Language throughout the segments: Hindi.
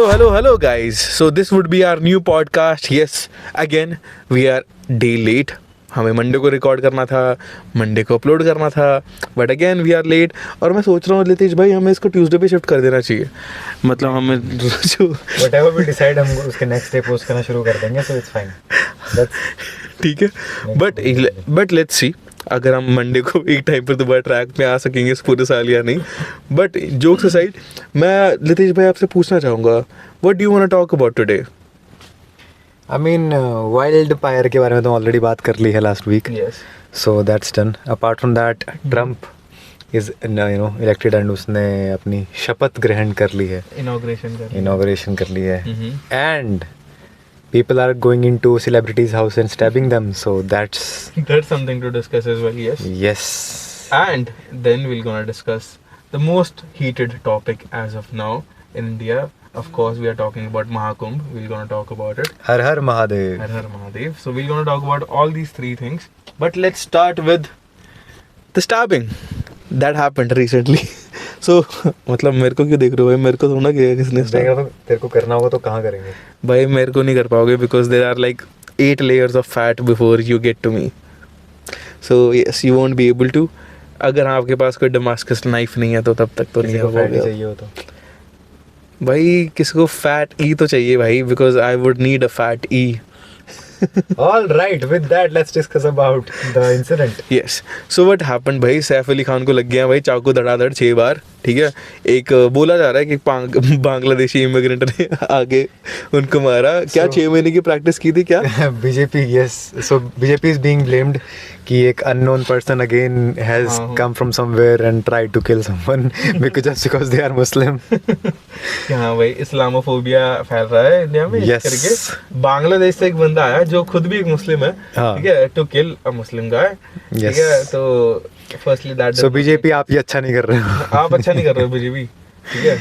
Hello, guys. So this would be our new podcast. Yes, again we are day late. हमें मंडे को रिकॉर्ड करना था, मंडे को अपलोड करना था, but again we are late. और मैं सोच रहा हूँ लितेश भाई हमें इसको ट्यूसडे पे शिफ्ट कर देना चाहिए. मतलब हमें जो व्हाटएवर वी डिसाइड हम उसके नेक्स्ट डे पोस्ट करना शुरू कर देंगे, सो इट्स फाइन. ठीक है, बट लेट्स सी अगर हम मंडे को एक टाइम पर दोबारा ट्रैक पे आ सकेंगे इस पूरे साल या नहीं. बट जोक्स असाइड, मैं लितेश भाई आपसे पूछना चाहूँगा, what do you want to talk about today? I mean wildfire के बारे में तो ऑलरेडी बात कर ली है last week, so that's done. Apart from that, Trump is elected and उसने अपनी शपथ ग्रहण कर ली है, इनॉग्रेशन कर ली है. And people are going into celebrities' house and stabbing them, so that's something to discuss as well. Yes. And then we're gonna discuss the most heated topic as of now in India. Of course, we are talking about Mahakumbh. We're gonna talk about it. Har Har Mahadev. Har Har Mahadev. So we're gonna talk about all these three things. But let's start with the stabbing that happened recently. So मतलब मेरे को क्यों देख रहे हो भाई? मेरे को थोड़ा किया किसने? तेरे को करना होगा तो कहाँ करेंगे भाई? मेरे को नहीं कर पाओगे because there are like 8 layers of fat before you get to me. So yes, you won't be able to. अगर आपके पास कोई डेमास्कस नाइफ नहीं है तो तब तक तो नहीं होगा. चाहिए हो तो भाई किसको फैट ई तो चाहिए भाई, because I would need a fat E. All right, with that let's discuss about the incident. Yes. So what happened भाई, सैफ अली खान को लग गया भाई चाकू धड़ाधड़ 6 बार. ठीक है, एक बोला जा रहा है कि बांग्लादेशी इमिग्रेंट ने आगे उनको मारा. क्या 6 महीने की प्रैक्टिस की थी क्या? BJP, yes. So BJP is being blamed कि एक unknown person again has come from somewhere and tried to kill someone because they are Muslim. हाँ भाई, इस्लामोफोबिया फैल रहा है इंडिया में. Yes. करके बांग्लादेश से एक बंदा आया जो खुद भी एक मुस्लिम है. ठीक है, to kill a Muslim guy. ठीक है, तो फर्स्टली दैट. सो बीजेपी आप ये अच्छा नहीं कर रहे हो. आप अच्छा नहीं कर रहे हो बीजेपी. ठीक है,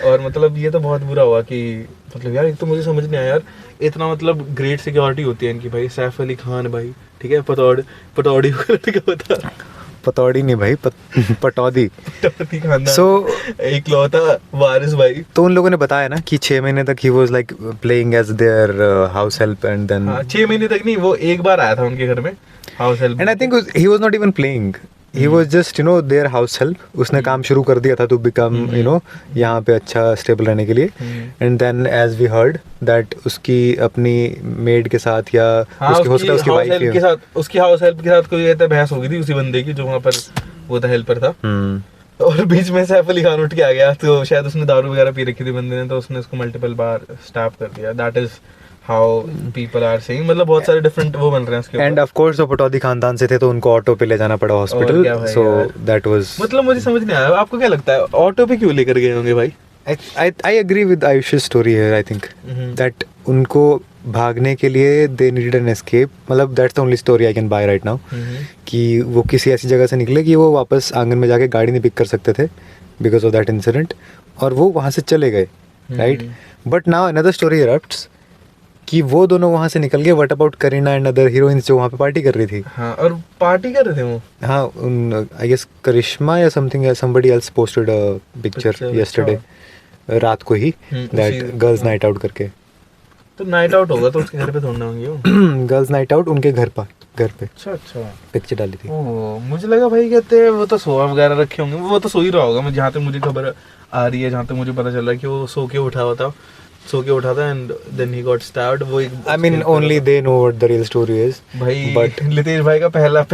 और मतलब ये तो बहुत बुरा हुआ कि मतलब यार एक तो मुझे समझ नहीं आया यार, इतना मतलब ग्रेट सिक्योरिटी होती है इनकी भाई. सैफ अली खान भाई, ठीक है, पतौड़ी क्या बता, पतौड़ी नहीं भाई, पटौदी खानदान. सो इकलौता वारिस भाई. तो उन लोगों ने बताया ना कि 6 महीने तक ही was like playing as their house help and then 6 महीने तक नहीं, वो एक बार आया था उनके घर में house help. And I think he was not even playing, he was just their house help. उसने काम शुरू कर दिया था to become यहाँ पे अच्छा स्टेबल रहने के लिए. and then as we heard that उसकी अपनी मेड के साथ या उसकी हो सकता है उसकी वाइफ के साथ, उसकी हाउस हेल्प के साथ कोई ऐसा बहस हो गई थी उसी बंदे की जो वहाँ पर वो था हेल्पर था. और बीच में सैफ अली खान उठ के आ गया, तो शायद उसने दारू वगैरह पी रखी थी बंदे ने, तो उसने उसको मल्टीपल बार स्टैब कर दिया. That is how people are saying, मतलब बहुत सारे डिफरेंट वो बन रहे हैं उसके ऊपर. एंड ऑफ कोर्स वो पटौदी खानदान से थे तो उनको ऑटो पे ले जाना पड़ा हॉस्पिटल. सो दैट वाज, मतलब मुझे समझ नहीं आया आपको क्या लगता है ऑटो पे क्यों लेकर गए होंगे भाई? I agree with Ayush's story here. I think that उनको भागने के लिए they needed an escape. मतलब that's the only story I can buy right now. कि वो किसी ऐसी जगह से निकले कि वो वापस आंगन में जाके गाड़ी नहीं पिक कर सकते थे because of that incident, और वो वहाँ से चले गए, right? But now another story erupts कि वो दोनों वहाँ से निकल गए. What about Kareena and other heroines जो वहाँ पे पार्टी कर रही थी? हाँ, और पार्टी कर रहे थे वो. हाँ, आई गेस करिश्मा या समथिंग या somebody else posted a picture yesterday रात को ही, दैट गर्ल्स नाइट आउट करके. तो नाइट आउट होगा तो उसके घर पे थोड़ा होंगे वो. गर्ल्स नाइट आउट उनके घर पे. अच्छा पिक्चर डाली थी. ओह, मुझे लगा भाई कहते हैं वो तो सोआ वगैरह रखे होंगे. वो तो सो ही रहा होगा. मैं जहाँ तक मुझे खबर आ रही है, जहाँ तक मुझे पता चल रहा है कि वो सो के उठा था and then he got stabbed. वो I mean only they know what the real story is भाई. बट लितेश भाई का पहला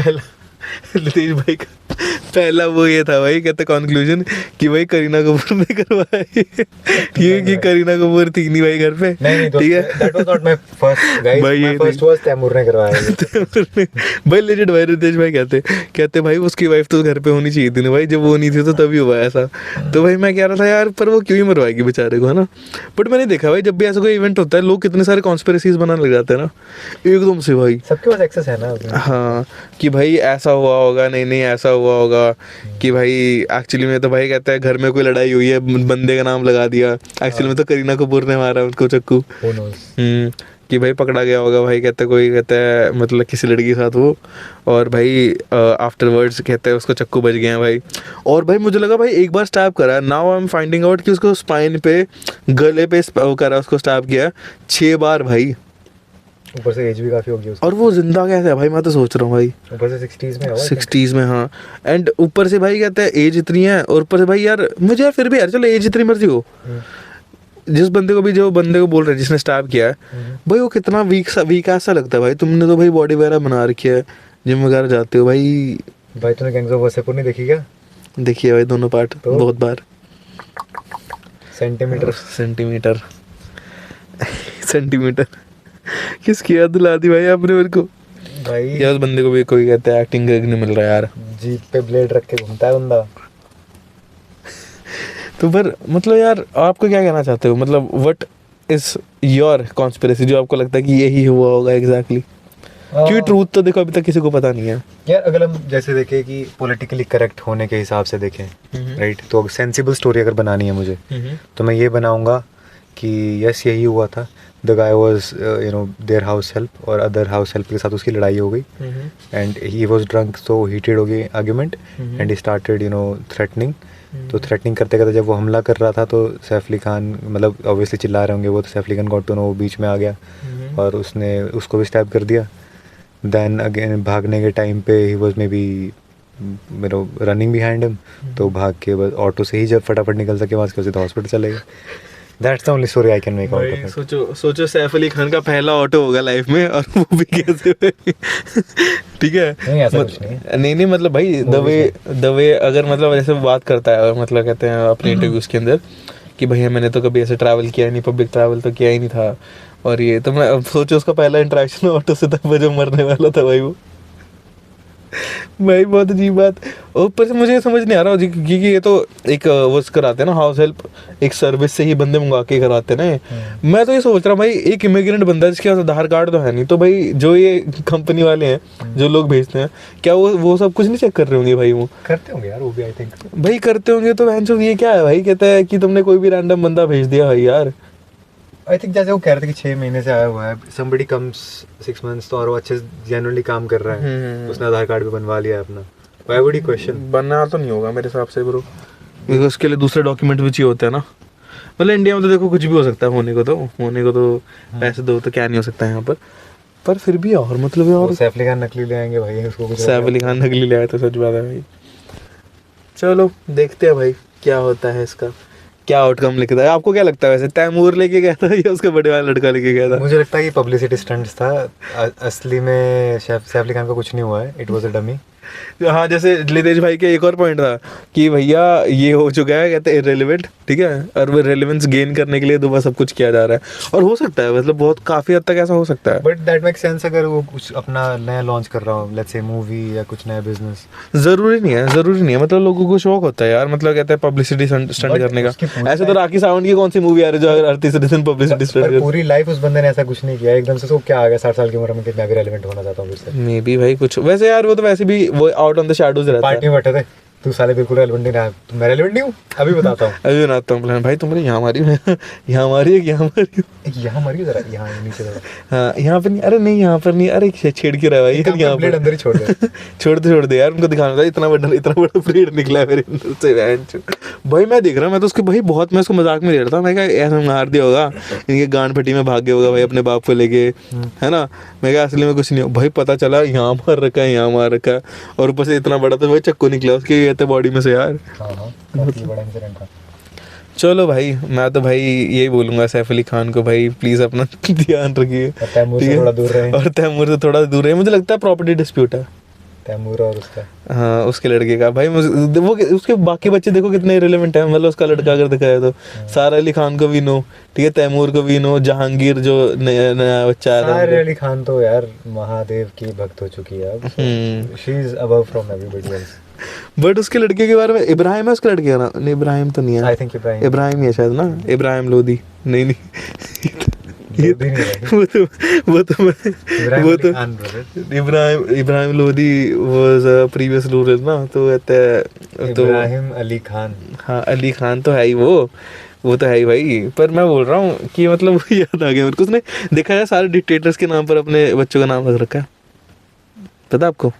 लितेश भाई का पहला वो ये था भाई, कहते कंक्लूजन कि भाई करीना कपूर ने करवाया. ठीक है कि करीना कपूर थी नहीं भाई घर पे. ठीक है, that was not my first guys. My first was Taimur ने करवाया. भाई लेजेंड भाई रितेश भाई कहते भाई उसकी वाइफ तो घर पे होनी चाहिए थी ना भाई, जब वो नहीं थी तो तभी हुआ ऐसा. तो भाई मैं कह रहा था यार पर वो क्यों ही मरवाएगी बेचारे को, है ना. बट मैंने देखा भाई जब भी ऐसा कोई इवेंट होता है लोग कितने सारे कॉन्स्पिरेसीज बनाने लग जाते हैं ना एकदम से भाई. सबके पास एक्सेस है ना. हाँ, कि भाई ऐसा हुआ होगा, नहीं ऐसा हुआ होगा, कि भाई एक्चुअली में तो भाई कहता है घर में कोई लड़ाई हुई है, बंदे का नाम लगा दिया, एक्चुअली में तो करीना कपूर ने मारा उनको चक्कू. कि भाई पकड़ा गया होगा भाई, कहते कोई कहता है मतलब किसी लड़की के साथ वो, और भाई आफ्टरवर्ड्स कहते हैं उसको चक्कू बज गए हैं भाई। और भाई मुझे लगा भाई एक बार स्टैब करा, now I am finding out कि उसको स्पाइन पे, गले पे वो करा, उसको स्टैब किया 6 बार भाई। ऊपर से एज भी काफी होगी उसकी। और वो जिंदा कैसे है भाई, मैं तो सोच रहा हूँ भाई। ऊपर से 60s में है, 60s में, हाँ। एंड ऊपर से भाई कहते हैं एज इतनी है, और ऊपर से भाई यार मुझे यार फिर भी यार चलो एज जितनी मर्जी हो, जिस बंदे को भी, जो बंदे को बोल रहे हैं जिसने स्टैब किया है भाई, वो कितना वीक ऐसा लगता है भाई। तुमने तो भाई बॉडी वगैरह बना रखी है, जिम वगैरह जाते हो भाई। भाई तूने गैंग्स ऑफ वासेपुर नहीं देखी क्या? देखिए भाई दोनों पार्ट तो? बहुत बार। सेंटीमीटर सेंटीमीटर किसकी याद दिला दी भाई आपने मेरे को भाई। यार उस बंदे को भी कोई कहता है एक्टिंग नहीं मिल रहा यार, जीप पे ब्लेड रख के घूमता है बंदा। तो पर मतलब यार आपको क्या कहना चाहते हो, मतलब व्हाट इज योर कॉन्स्पिरेसी, जो आपको लगता है कि यही हुआ होगा एग्जैक्टली? क्योंकि ट्रूथ तो देखो अभी तक किसी को पता नहीं है यार। अगर हम जैसे देखें कि पॉलिटिकली करेक्ट होने के हिसाब से देखें, राइट, तो सेंसिबल स्टोरी अगर बनानी है मुझे, तो मैं ये बनाऊंगा कि यस यही हुआ था। The guy was there house help, और अदर हाउस हेल्प के साथ उसकी लड़ाई हो गई, and he was drunk, so heated हो गई argument, and he started threatening. तो थ्रेटनिंग करते करते जब वो हमला कर रहा था, तो सैफ अली खान मतलब ऑब्वियसली चिल्ला रहे होंगे वो, तो Saif Ali Khan got to know, वो बीच में आ गया और उसने उसको भी स्टैब कर दिया। देन अगेन भागने के टाइम पे he was may be running behind him, तो भाग के बस ऑटो से ही जब फटाफट निकल सके वहाँ से सीधा हॉस्पिटल चले गए। That's the only story I can make out of it. सोचो सैफ अली खान का पहला ऑटो होगा लाइफ में, और वो भी कैसे ठीक है। नहीं ऐसा कुछ नहीं। नहीं मतलब भाई द वे अगर मतलब ऐसे बात करता है, और मतलब कहते हैं अपने इंटरव्यूज के अंदर कि भैया मैंने तो कभी ऐसे ट्रैवल किया नहीं, पब्लिक ट्रैवल तो किया ही नहीं था, और ये तो मैं सोचो उसका पहला इंटरेक्शन ऑटो से था, वो जो मरने वाला था भाई, वो भाई बहुत अजीब बात। ऊपर से मुझे समझ नहीं आ रहा क्योंकि ये तो एक वो कराते हैं ना हाउस हेल्प, एक सर्विस से ही बंदे मंगा के कराते हैं ना। मैं तो ये सोच रहा हूँ भाई एक इमिग्रेंट बंदा जिसके पास आधार कार्ड तो है नहीं, तो भाई जो ये कंपनी वाले हैं जो लोग भेजते हैं, क्या वो सब कुछ नहीं चेक कर रहे होंगे भाई? वो करते होंगे यार, वो भी आई थिंक भाई करते होंगे। तो ये क्या है भाई, कहता है कि तुमने कोई भी रैंडम बंदा भेज दिया भाई यार। आई थिंक जैसे वो कह रहे थे कि 6 महीने से आया हुआ है, somebody comes 6 months, तो और वो अच्छे जेन्युइनली काम कर रहा है, उसने आधार कार्ड भी बनवा लिया है अपना। Why would he question? बनना तो नहीं होगा मेरे हिसाब से ब्रो, बिकॉज उसके लिए दूसरे डॉक्यूमेंट भी चाहिए होते हैं ना। मतलब इंडिया में तो देखो कुछ भी हो सकता है, होने को तो पैसे दो तो क्या नहीं हो सकता है यहाँ पर फिर भी और मतलब और सैफ अली खान नकली ले आएंगे भाई उसको, सैफ अली खान नकली ले आए तो सच बात है भाई। चलो देखते हैं भाई क्या होता है, इसका क्या आउटकम लिखता है। आपको क्या लगता है वैसे, तैमूर लेके गया था या उसका बड़े वाला लड़का लेके गया था? मुझे लगता है कि पब्लिसिटी स्टंट्स था, असली में सैफ अली खान को कुछ नहीं हुआ है, इट वाज अ डमी। हाँ जैसे लितेश भाई के एक और पॉइंट था कि भैया ये हो चुका है, कहते हैं इररिलेवेंट, ठीक है, और वो रेलेवेंस गेन करने के लिए दोबारा सब कुछ किया जा रहा है, और हो सकता है मतलब बहुत काफी हद तक ऐसा हो सकता है। बट दैट मेक सेंस अगर वो कुछ अपना नया लॉन्च कर रहा हो, लेट्स से मूवी या कुछ नया बिजनेस। जरूरी नहीं है मतलब लोगों को शौक होता है यार, मतलब कहते हैं पब्लिसिटी स्टंट करने का। ऐसे तो राखी सावंत की कौन सी मूवी आ रही है जो हर तीसरे दिन पब्लिसिटी स्टंट? पूरी लाइफ उस बंदे ने ऐसा कुछ नहीं किया, एकदम से तो क्या आ गया 60 साल की उम्र में कि मैं भी रेलेवेंट होना चाहता हूँ फिर से। मे बी भाई कुछ वैसे यार, वो तो वैसे भी वो आउट ऑन द शैडोज रहता है। पार्टी में बैठे थे, तू साले बिल्कुल रेलेवेंट नहीं रहा, तुम मैं रेलेवेंट नहीं हूँ, अभी बताता हूँ। अभी बनाता हूँ प्लान भाई, तुम्हारे यहाँ मारी है, यहाँ मारी है, यहाँ मारी यहाँ मारी जरा, यहाँ नीचे जरा। हाँ यहाँ पर नहीं, अरे नहीं यहाँ पर नहीं, अरे छेड़ के रहा है भाई, यहाँ ब्लेड अंदर ही छोड़ दे। छोड़ दे यार, उनको दिखाना था इतना बड़ा ब्लेड निकला है मेरे अंदर से भाई। मैं देख रहा, मैं तो उसके भाई बहुत, मैं उसको मजाक में ले रहा था, मैं कहा ऐसा मार दिया होगा, इनके गांड फटी में भाग गया होगा भाई अपने बाप को लेके, है ना। मैं कहा असली में कुछ नहीं हो भाई, पता चला यहाँ मार रखा है, यहाँ मार रखा है, और ऊपर से इतना बड़ा तो भाई चक्कू निकला उसके बॉडी में से यार। बड़ा इंसिडेंट था। चलो भाई मैं तो भाई यही बोलूंगा सैफ अली खान को, भाई प्लीज अपना ध्यान रखिए, तैमूर से थोड़ा दूर रहे, और तैमूर से थोड़ा दूर रहे। मुझे लगता है प्रॉपर्टी डिस्प्यूट है तैमूर और उसका, हाँ उसके लड़के का भाई। वो उसके बाकी बच्चे देखो कितने रिलेवेंट है, मतलब उसका लड़का अगर दिखाया तो सारा अली खान को भी नो, ठीक है, तैमूर को भी नो, जहांगीर जो नया बच्चा आ रहा है, सारा अली खान तो यार महादेव की भक्त हो चुकी है अब, she is above from everybody else. But उसके लड़के के बारे में, इब्राहिम है उसका लड़के का नाम? नहीं इब्राहिम तो नहीं है, आई थिंक इब्राहिम ही है शायद ना, इब्राहिम लोधी। नहीं लोधी नहीं भाई। वो तो मैं इब्राहिम वो अली तो Khan brother। Ibrahim Lodhi was a previous ruler ना, तो कहते हैं तो इब्राहिम अली खान। हाँ अली खान तो है ही वो तो है ही भाई। पर मैं बोल रहा हूँ कि मतलब वो याद आ गया मेरे को, उसने देखा है सारे डिक्टेटर्स के नाम पर अपने बच्चों का नाम रख रखा है, पता आपको?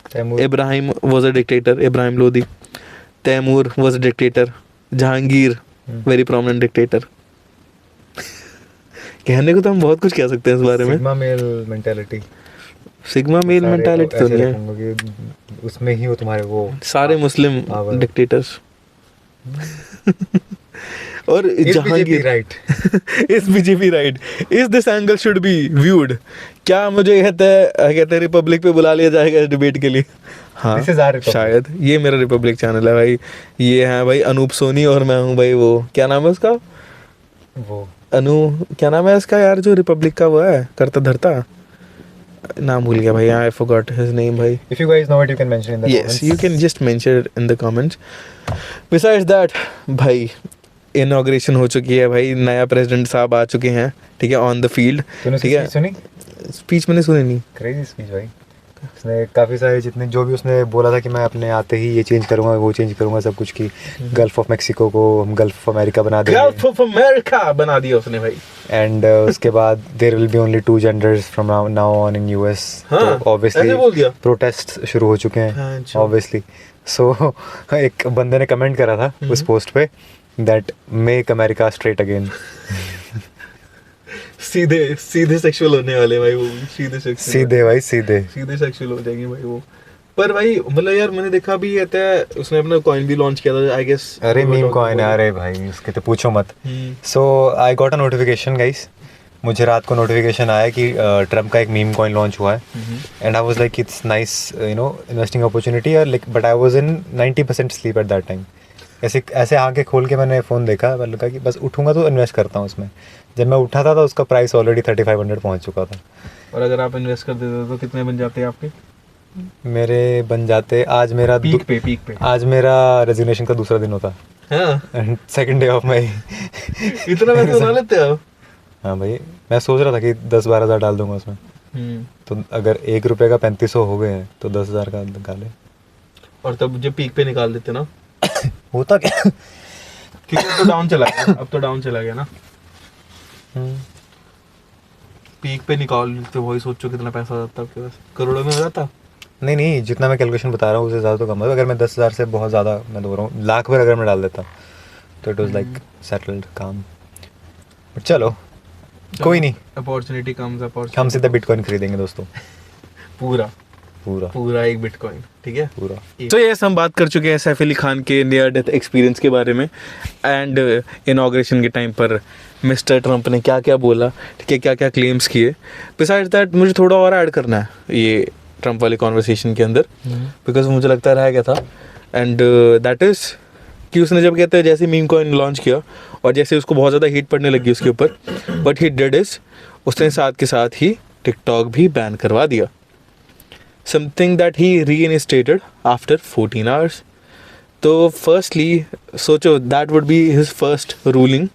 Taimur. Ibrahim was a dictator, Ibrahim Lodhi. Taimur was a dictator. Jahangir very prominent dictator. कहने को तो हम बहुत कुछ कह सकते हैं इस बारे में। Sigma male mentality. Sigma male mentality तो ऐसे नहीं है, रखूंगा कि उसमें ही वो तुम्हारे वो सारे मुस्लिम power। डिक्टेटर्स। और Is BJP जहांगीर right? इस बीजेपी राइट, इस this angle should be viewed. क्या मुझे कहते हैं रिपब्लिक पे बुला लिया जाएगा इस डिबेट के लिए? हाँ This is our Republic। शायद ये मेरा रिपब्लिक चैनल है भाई। ये है भाई अनूप सोनी और मैं हूँ भाई वो, क्या नाम है उसका? वो क्या नाम है इसका यार, जो रिपब्लिक का वो है करता धरता, नाम भूल गया भाई, आई फॉरगॉट हिज नेम भाई। if you guys know it you can mention in the Yes, comments। you can just mention it in the comments. Besides that, भाई इनॉग्रेशन हो चुकी है भाई, नया प्रेसिडेंट साहब आ चुके हैं, ठीक है, ऑन द फील्ड। तूने ठीक है, सुनी? स्पीच मैंने सुनी नहीं। क्रेजी स्पीच भाई। उसने काफ़ी सारे जितने जो भी उसने बोला था कि मैं अपने आते ही ये चेंज करूंगा वो चेंज करूंगा सब कुछ की। गल्फ ऑफ मैक्सिको को हम गल्फ ऑफ अमेरिका बना देंगे। गल्फ ऑफ अमेरिका बना दिया उसने भाई। एंड उसके बाद there will be only 2 genders from now on in US. हाँ, तो ऑब्वियसली ऐसे बोल दिया। प्रोटेस्ट शुरू हो चुके हाँ, हैं अच्छा। ऑब्वियसली। सो एक बंदे ने कमेंट करा था उस पोस्ट पे that make America straight again. सीधे सेक्सुअल होने वाले भाई वो, सीधे सेक्सुअल, सीधे भाई सीधे। सीधे सेक्सुअल हो जाएंगे भाई वो। पर भाई मतलब यार मैंने देखा भी कहता है उसने अपना कॉइन भी लॉन्च किया था आई गेस। अरे मीम कॉइन है, अरे भाई उसके तो पूछो मत। So I got a notification guys, मुझे रात को नोटिफिकेशन आया कि ट्रम्प का एक मीम कॉइन लॉन्च हुआ है। And I was like it's nice you know investing opportunity, और like but I was in 90% sleep at that time. ऐसे आंखें खोल के मैंने फ़ोन देखा, मैंने लगा कि बस उठूंगा तो इन्वेस्ट करता हूँ उसमें। जब मैं उठा था तो उसका प्राइस ऑलरेडी 3500 पहुँच चुका था। और अगर आप इन्वेस्ट कर देते तो कितने बन जाते आपके? मेरे बन जाते आज मेरा पीक पे आज मेरा रेजिग्नेशन का दूसरा दिन होता। हाँ, and second day of my इतना पैसा बना लेते हो? हाँ भाई, मैं सोच रहा था कि 10-12 हज़ार डाल दूंगा उसमें। तो अगर 1 रुपये का 3500 हो गए हैं तो 10,000 का निकाले। और तब जब पीक पे निकाल देते ना होता क्या? क्योंकि अब तो डाउन चला गया, अब तो डाउन चला गया ना। पीक पे निकाल लेते, वही सोचो कितना पैसा हो जाता आपके पास, करोड़ों में हो जाता। नहीं, जितना मैं कैलकुलेशन बता रहा हूँ उससे ज़्यादा तो कम है। अगर मैं 10,000 से बहुत ज़्यादा मैं बोल रहा हूँ, लाख भर अगर मैं डाल देता तो इट वॉज लाइक सेटल्ड काम। बट चलो कोई नहीं, अपॉर्चुनिटी कम्स अपॉर्चुनिटी। हम सीधा बिटकॉइन खरीदेंगे दोस्तों। पूरा एक बिटकॉइन, ठीक है पूरा। तो यस, हम बात कर चुके हैं सैफ अली खान के नियर डेथ एक्सपीरियंस के बारे में, एंड इनॉग्रेशन के टाइम पर मिस्टर ट्रम्प ने क्या क्या बोला, ठीक है, क्या क्या क्लेम्स किए। बिसाइड्स दैट मुझे थोड़ा और ऐड करना है ये ट्रम्प वाले कॉन्वर्सेशन के अंदर, बिकॉज मुझे लगता रह गया था। एंड दैट इज़ कि उसने जब कहते हैं जैसे मीम कॉइन लॉन्च किया और जैसे उसको बहुत ज़्यादा हीट पड़ने लगी उसके ऊपर, बट ही डिड इज उसने साथ के साथ ही टिकटॉक भी बैन करवा दिया, something that he reinstated after 14 hours. तो फर्स्टली सोचो that would be his first ruling,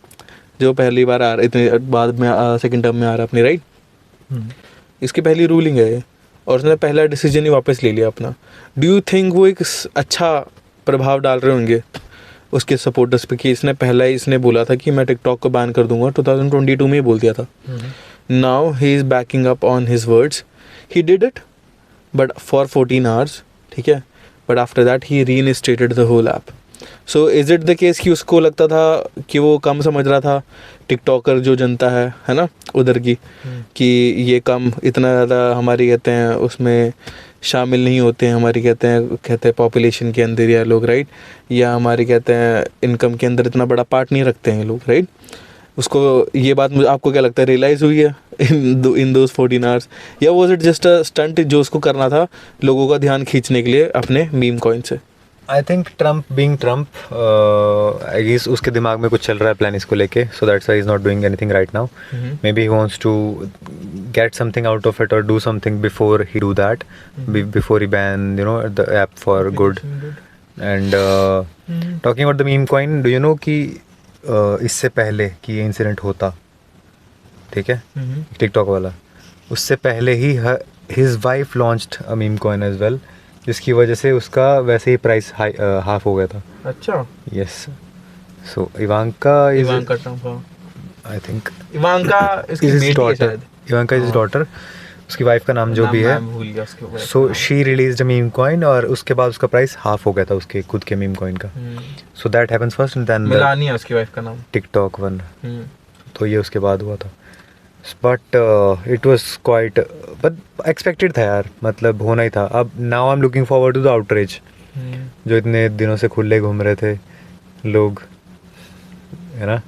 जो पहली बार आ रहा, इतने बाद में सेकेंड टर्म में आ रहा अपनी, राइट। इसकी पहली रूलिंग है ये, और उसने पहला डिसीजन ही वापस ले लिया अपना। डू यू थिंक वो एक अच्छा प्रभाव डाल रहे होंगे उसके सपोर्टर्स पे कि इसने पहला ही इसने बोला था कि मैं टिकटॉक को बैन कर दूंगा, 2022 में ही बोल दिया था। Now he is backing up on his words, he did it but for 14 hours, ठीक है, but after that he reinstated the whole app. So is it the case कि उसको लगता था कि वो कम समझ रहा था टिकटॉकर जो जनता है ना उधर की, कि ये कम इतना ज़्यादा हमारी कहते हैं उसमें शामिल नहीं होते हैं, हमारी कहते हैं पॉपुलेशन के अंदर या लोग, राइट, या हमारी कहते हैं इनकम के अंदर इतना बड़ा पार्ट नहीं रखते हैं लोग, राइट। उसको ये बात मुझे, आपको क्या लगता है, रियलाइज़ हुई है इन दोज 14 आवर्स, या was it just a stunt जो उसको करना था लोगों का ध्यान खींचने के लिए अपने मीम कॉइन से? I think Trump being Trump, I guess उसके दिमाग में कुछ चल रहा है प्लान इसको लेके, so that's why he is not doing anything right now. Maybe he wants to get something out of it और do something before he do that, before he ban you know the app for good. And talking about the meme coin, do you know कि इससे पहले कि ये इंसिडेंट होता, ठीक है, टिकटॉक वाला, उससे पहले ही his wife launched a meme coin as well, जिसकी वजह से उसका वैसे ही प्राइस हाफ हो गया था. अच्छा. Yes. So Ivanka Trump. I think Ivanka इसकी बेटी है डॉटर. शायद. Ivanka is daughter. उसकी वाइफ का नाम जो भी है. मैं भूल गया उसके wife सो का she released a meme coin और उसके बाद उसका प्राइस हाफ हो गया था उसके खुद के मीम कॉइन का. नाम. So that happens first and then Melania है उसकी वाइफ का नाम. TikTok one. हम्म. तो ये उसके बाद हुआ था. But it was quite, but expected था यार, मतलब होना ही था. अब now I am looking forward to the outreach, जो इतने दिनों से खुले घूम रहे थे लोग, है ना,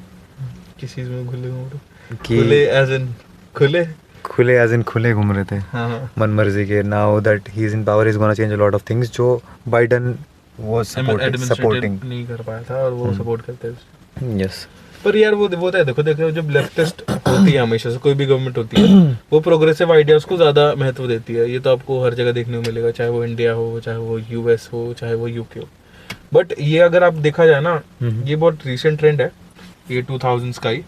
किस चीज में खुले घूम रहे? कि खुले एज इन खुले. खुले एज इन खुले घूम रहे थे हाँ. मन मर्जी के. Now that he is in power, is gonna change a lot of things जो बाइडन वाज सपोर्टिंग. एडमिनिस्ट्रेटिव नहीं कर पाया था और वो सपोर्ट करते थे. यस. पर यार वो है, देखो जब लेफ्टिस्ट होती है, हमेशा से कोई भी गवर्नमेंट होती है, वो प्रोग्रेसिव आइडियाज को ज्यादा महत्व देती है. ये तो आपको हर जगह देखने को मिलेगा, चाहे वो इंडिया हो, चाहे वो यूएस हो, चाहे वो यूके हो. बट ये अगर आप देखा जाए ना, ये बहुत रिसेंट ट्रेंड है ये 2000s का ही,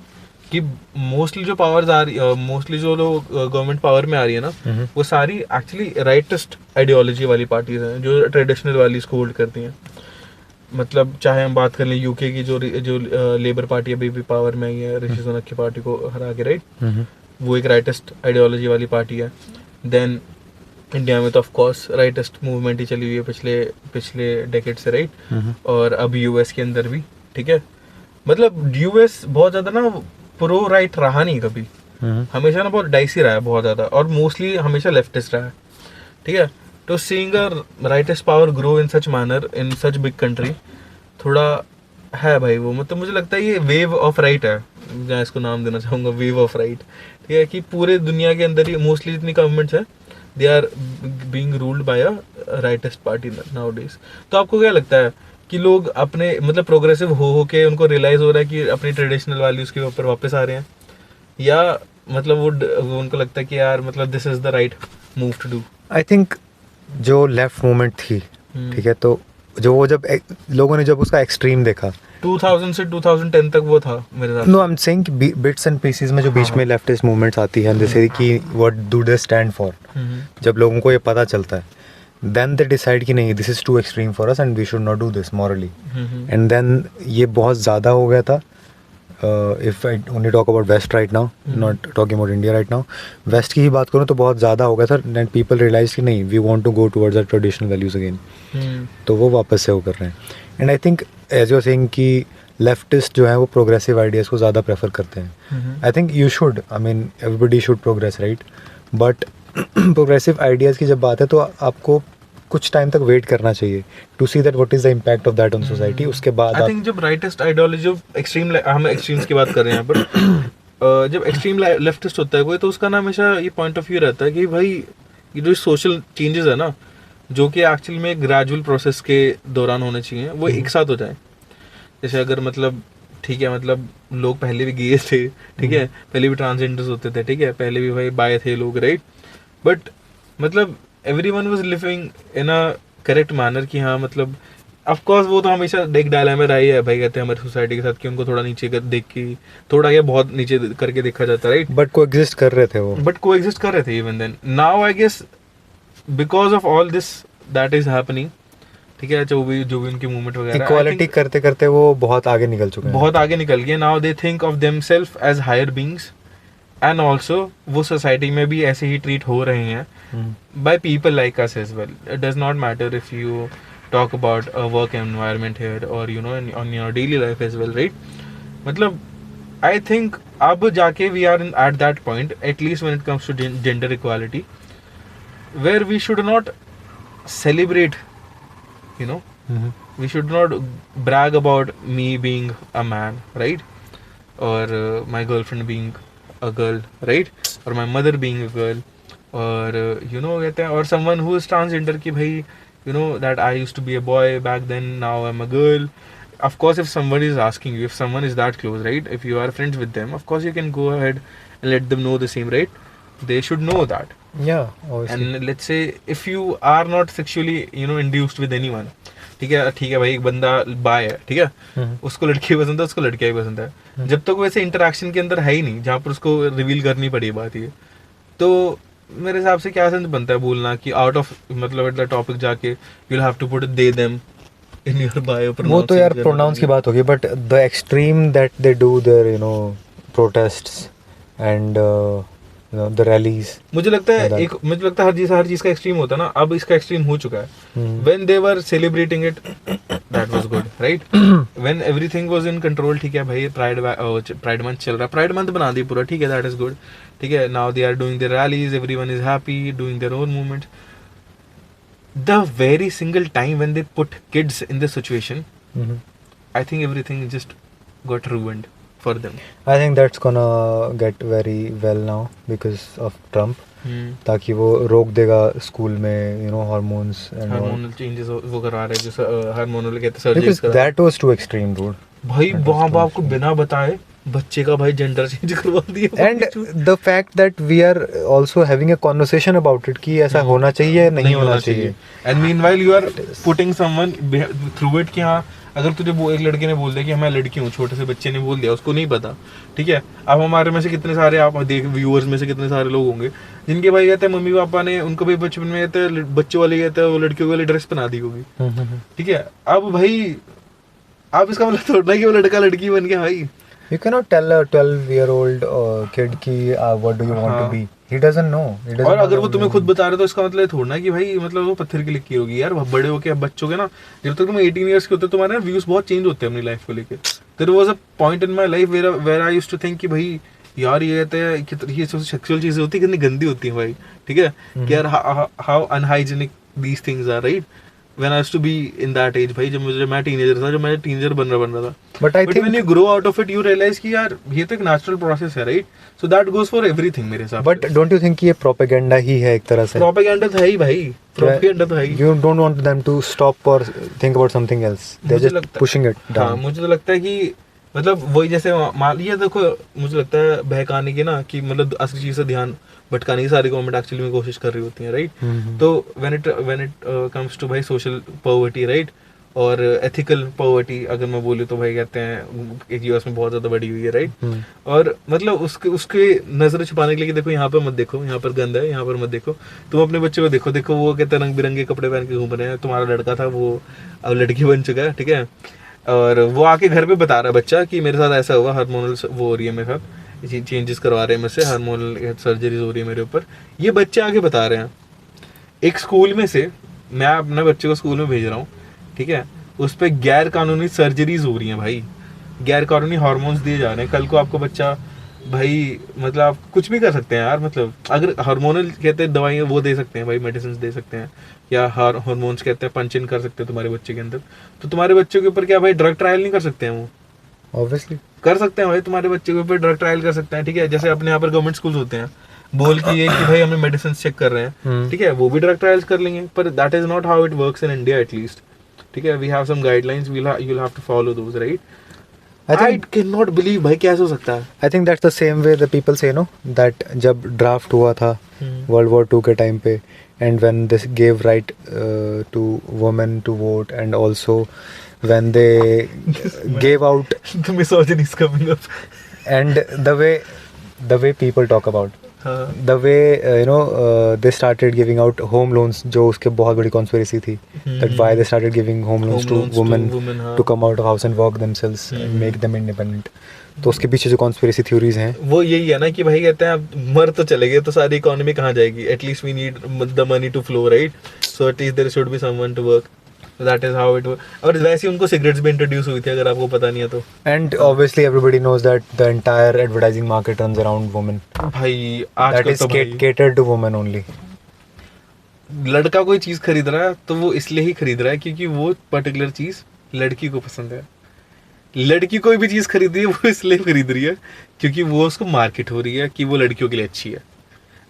कि मोस्टली जो पावर्स आ रही, मोस्टली जो लोग गवर्नमेंट पावर में आ रही है ना, वो सारी एक्चुअली राइटिस्ट आइडियोलॉजी वाली पार्टीज हैं, जो ट्रेडिशनल वैल्यूज को होल्ड करती हैं. मतलब चाहे हम बात कर लें यूके की, जो लेबर पार्टी अभी भी पावर में आई है, ऋषि सुनक की पार्टी को हरा के, राइट, वो एक राइटिस्ट आइडियोलॉजी वाली पार्टी है. देन इंडिया में तो ऑफ कोर्स राइटिस्ट मूवमेंट ही चली हुई है पिछले डेकेड से, राइट. और अब यूएस के अंदर भी, ठीक है. मतलब यूएस बहुत ज्यादा ना प्रो राइट रहा नहीं कभी, हमेशा ना बहुत डाइसी रहा है बहुत ज्यादा, और मोस्टली हमेशा लेफ्टिस्ट रहा है, ठीक है. तो seeing a rightist power grow in such manner in such big country, थोड़ा है भाई वो. मतलब मुझे लगता है ये वेव ऑफ राइट है, मैं इसको नाम देना चाहूँगा वेव ऑफ राइट, ठीक है. कि पूरे दुनिया के अंदर ही मोस्टली जितनी गवर्नमेंट्स है, they are being ruled by a rightist party nowadays. तो आपको क्या लगता है कि लोग अपने मतलब प्रोग्रेसिव हो के उनको रियलाइज हो रहा है कि अपनी ट्रेडिशनल वैल्यूज के ऊपर वापस आ रहे हैं, या मतलब वो उनको लगता है कि यार मतलब this is the right move to do? I think जो लेफ्ट मूवमेंट थी, ठीक है, तो जो वो जब लोगों ने जब उसका एक्सट्रीम देखा 2000 से 2010 तक वो था मेरे साथ. नो, आई एम सेइंग कि बिट्स एंड पीसेस में जो बीच में लेफ्टिस्ट मूवमेंट्स आती है, जैसे कि what do they stand for, जब लोगों को ये पता चलता है, देन दे डिसाइड कि नहीं, this is too extreme for us and we should not do this morally. And then ये बहुत ज़्यादा हो गया था. If I only talk about west right now, not talking about India right now, west की ही बात करूँ तो बहुत ज़्यादा हो गया था. एंड पीपल रियलाइज कि नहीं, we want to go towards our traditional values again. तो वो वापस से वो कर रहे हैं. And I think as you saying कि लेफ्टिस्ट जो है वो प्रोग्रेसिव आइडियाज़ को ज़्यादा प्रेफर करते हैं. I think you should, I mean everybody should progress, right. But progressive ideas की जब बात है तो आपको कुछ टाइम तक वेट करना चाहिए to see that what is the impact of that on society. उसके बाद आई थिंक जब राइटिस्ट आइडियोलॉजी, जो एक्सट्रीम, हम एक्सट्रीम्स की बात कर रहे हैं यहाँ पर, जब एक्सट्रीम लेफ्टिस्ट होता है कोई, तो उसका ना हमेशा ये पॉइंट ऑफ व्यू रहता है कि भाई ये जो सोशल चेंजेस है ना, जो कि एक्चुअली में ग्रेजुअल प्रोसेस के दौरान होने चाहिए, वो एक साथ हो जाए. जैसे अगर मतलब ठीक है, मतलब लोग पहले भी गे थे, ठीक है, पहले भी ट्रांसजेंडर्स होते थे, ठीक है, पहले भी भाई बाय थे लोग, राइट. बट मतलब everyone was living in a correct manner, कि हाँ मतलब ऑफ कोर्स वो तो हमेशा एक डायलेमा रहा ही है भाई, कहते हैं हमारी सोसाइटी के साथ कि उनको थोड़ा नीचे देख के, थोड़ा या बहुत नीचे करके देखा जाता है, राइट. बट कोएग्जिस्ट कर रहे थे वो, बट कोएग्जिस्ट कर रहे थे even then. Now I guess because of all this that is happening, ठीक है, जो भी उनकी मूवमेंट वगैरह, इक्वालिटी करते करते वो बहुत आगे निकल चुके हैं, बहुत आगे निकल गए. Now they think of themselves as higher beings, and also वो सोसाइटी में भी ऐसे ही ट्रीट हो रहे हैं by people like us as well. It does not matter if you talk about a work environment here or you know on your daily life as well, right? मतलब I think अब जाके we are at that point, at least when it comes to gender equality, where we should not celebrate, you know, we should not brag about me being a man, right? Or my girlfriend being a girl, right? Or my mother being a girl, और यू नो कहते हैं, और समवन हु इज ट्रांसजेंडर की भाई you know that I used to be a boy back then, now I am a girl. Of course if someone is asking you, if someone is that close, right, if you are friends with them, of course you can go ahead and let them know the same, right. They should know that. Yeah, obviously. And let's say if you are not sexually, you know, induced with anyone, ठीक है भाई, एक बंदा बाय है, ठीक है, उसको लड़की पसंद है, उसको लड़कियां भी पसंद है, जब तक वैसे इंटरेक्शन के अंदर है ही नहीं जहाँ पर उसको रिवील करनी पड़ी बात ये, तो मेरे हिसाब से क्या सेंस बनता है बोलना कि आउट ऑफ मतलब एट द टॉपिक जाके you'll have to put they them in your bio वो तो यार प्रोनाउंस की बात होगी, but the extreme that they do their protests and the rallies, मुझे लगता है हर चीज का एक्सट्रीम होता है ना, अब इसका एक्सट्रीम हो चुका है। When they were celebrating it that was good, right, when everything was in control, ठीक है भाई, प्राइड मंथ चल रहा है, प्राइड मंथ बना दी पूरा, ठीक है, दैट इज गुड, ठीक है, now they are doing their rallies, everyone is happy doing their own movement. The very single time when they put kids in this situation, I think everything just got ruined for them. I think that's gonna get very well now because of Trump. ताकि वो रोक देगा स्कूल में हार्मोन्स एंड हार्मोनल चेंजेस वो करवा रहे हैं, जो हार्मोनल कहते हैं surgeries because that was too extreme, dude. भाई वहाँ बाप को बिना बताए बच्चे का भाई जेंडर चेंज करवा दिया, and the fact that we are also having a conversation about it कि ऐसा होना चाहिए नहीं होना चाहिए, and meanwhile you are putting someone through it कि हाँ, अगर तुझे एक लड़के ने बोल दिया कि मैं लड़की हूँ, छोटे से बच्चे ने बोल दिया, उसको नहीं पता, ठीक है, अब हमारे में से कितने सारे आप देख व्यूअर्स में से कितने सारे लोग होंगे जिनके भाई कहते हैं मम्मी पापा ने उनको भाई बचपन में कहते हैं बच्चे वाले कहते हैं वो लड़कियों वाली ड्रेस पहना दी होगी, ठीक है, अब भाई आप इसका मतलब थोड़ा कि वो लड़का लड़की बन गया भाई। You cannot tell a 12-year-old kid कि what do you want to be. He doesn't know. और अगर वो तुम्हें खुद बता रहे तो इसका मतलब थोड़ा ना कि भाई मतलब वो पत्थर की लिखी होगी यार, बड़े हो के बच्चों के ना, जब तक तुम 18 इयर्स के होते हो तुम्हारे ना व्यूज बहुत चेंज होते हैं अपनी लाइफ को लेके। There was a point in my life where I used to think कि भाई यार ये कहते हैं कि ये जो सेक्सुअल चीजें होती है कितनी गंदी होती है भाई, ठीक है, कि यार how unhygienic these things are, right, when I used to be in that age भाई, जब मैं टीनेजर था, जब मैं टीनेजर बन रहा था, but when you grow out of it you realize कि यार ये तो एक नेचुरल प्रोसेस है, right, so that goes for everything मेरे हिसाब से। But don't you think कि ये प्रोपेगेंडा ही है एक तरह से? प्रोपेगेंडा था ही भाई, प्रोपेगेंडा था ही। You don't want them to stop or think about something else. They're just pushing it down. हाँ, मुझे तो लगता है कि मतलब वही जैसे मान लीजिए देखो, मुझे लगता है बहकाने की ना कि मतलब असली चीज से ध्यान भटकाने की सारी गवर्नमेंट एक्चुअली में कोशिश कर रही होती है, राइट, तो व्हेन इट कम्स टू भाई सोशल पॉवर्टी, राइट, और एथिकल पॉवर्टी अगर मैं बोलूँ तो भाई कहते हैं यूएस में बहुत ज्यादा बढ़ी हुई है, राइट, और मतलब उसके नजर छुपाने के लिए देखो यहाँ पर मत देखो, यहाँ पर गंद है, यहाँ पर मत देखो, तुम अपने बच्चे को देखो वो कहते हैं रंग बिरंगे कपड़े पहन के घूम रहे हैं, तुम्हारा लड़का था वो अब लड़की बन चुका है, ठीक है, और वो आके घर पे बता रहा है बच्चा कि मेरे साथ ऐसा हुआ, हार्मोनल वो हो रही है मेरे साथ, चेंजेस करवा रहे हैं मेरे से, हार्मोनल सर्जरीज हो रही है मेरे ऊपर, ये बच्चे आके बता रहे हैं। एक स्कूल में से मैं अपने बच्चे को स्कूल में भेज रहा हूँ, ठीक है, उस पर गैर कानूनी सर्जरीज हो रही हैं भाई, गैर कानूनी हार्मोन्स दिए जा रहे हैं, कल को आपको बच्चा भाई मतलब आप कुछ भी कर सकते हैं यार, मतलब अगर हार्मोनल कहते हैं दवाइयाँ वो दे सकते हैं भाई, मेडिसिन दे सकते हैं, या हार्मोन्स कहते हैं पंच इन कर सकते हैं तुम्हारे बच्चे के अंदर, तो तुम्हारे बच्चे के ऊपर क्या भाई ड्रग ट्रायल नहीं कर सकते हैं? वो ऑब्वियसली कर सकते हैं भाई, तुम्हारे बच्चे के ऊपर ड्रग ट्रायल कर सकते हैं, ठीक है, जैसे अपने यहाँ पर गवर्नमेंट स्कूल होते हैं बोल कि ये कि भाई हमें मेडिसिन चेक कर रहे हैं, ठीक है, वो भी ड्रग ट्रायल्स कर लेंगे, पर that is not how it works in India at least, ठीक है, we have some guidelines, you will have to follow those, right. I cannot believe भाई कैसे हो सकता है? I think that's the same way the people say no that जब draft हुआ था World War II के टाइम पे, and when this gave right to women to vote, and also when they gave out the misogyny is coming up, and the way people talk about the way they started giving out home loans, जो उसके बहुत बड़ी conspiracy थी, that why they started giving home loans to women to come out of house and work themselves and make them independent. तो उसके पीछे जो conspiracy theories हैं वो यही है ना कि भाई कहते हैं अब मर तो चले गए तो सारी इकोनॉमी कहाँ जाएगी, at least we need the money to flow, right, so at least there should be someone to work, that is how it work. और वैसे ही उनको सिगरेट्स भी इंट्रोड्यूस हुई थी अगर आपको पता नहीं है तो, and obviously everybody knows that the entire advertising market runs around women, भाई that is catered to women only. लड़का कोई चीज खरीद रहा है तो वो इसलिए ही खरीद रहा है क्योंकि वो पर्टिकुलर चीज लड़की को पसंद है, लड़की कोई भी चीज खरीद रही है वो इसलिए खरीद रही है क्योंकि वो उसको मार्केट हो रही है कि वो लड़कियों के लिए अच्छी है,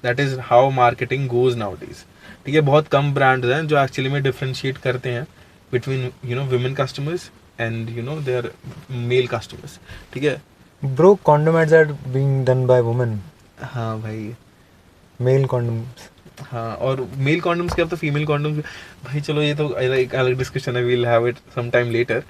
that is how marketing goes nowadays, ठीक है। बहुत कम ब्रांड्स हैं जो एक्चुअली में डिफरेंशिएट करते हैं between women customers and their male customers, ठीक है। Bro, condom ads are being done by women. हाँ भाई, Male condoms. हाँ, और मेल कॉन्डम्स के अब तो फीमेल कॉन्डम्स भाई, चलो ये तो एक अलग डिस्कशन है, we'll have it some time later.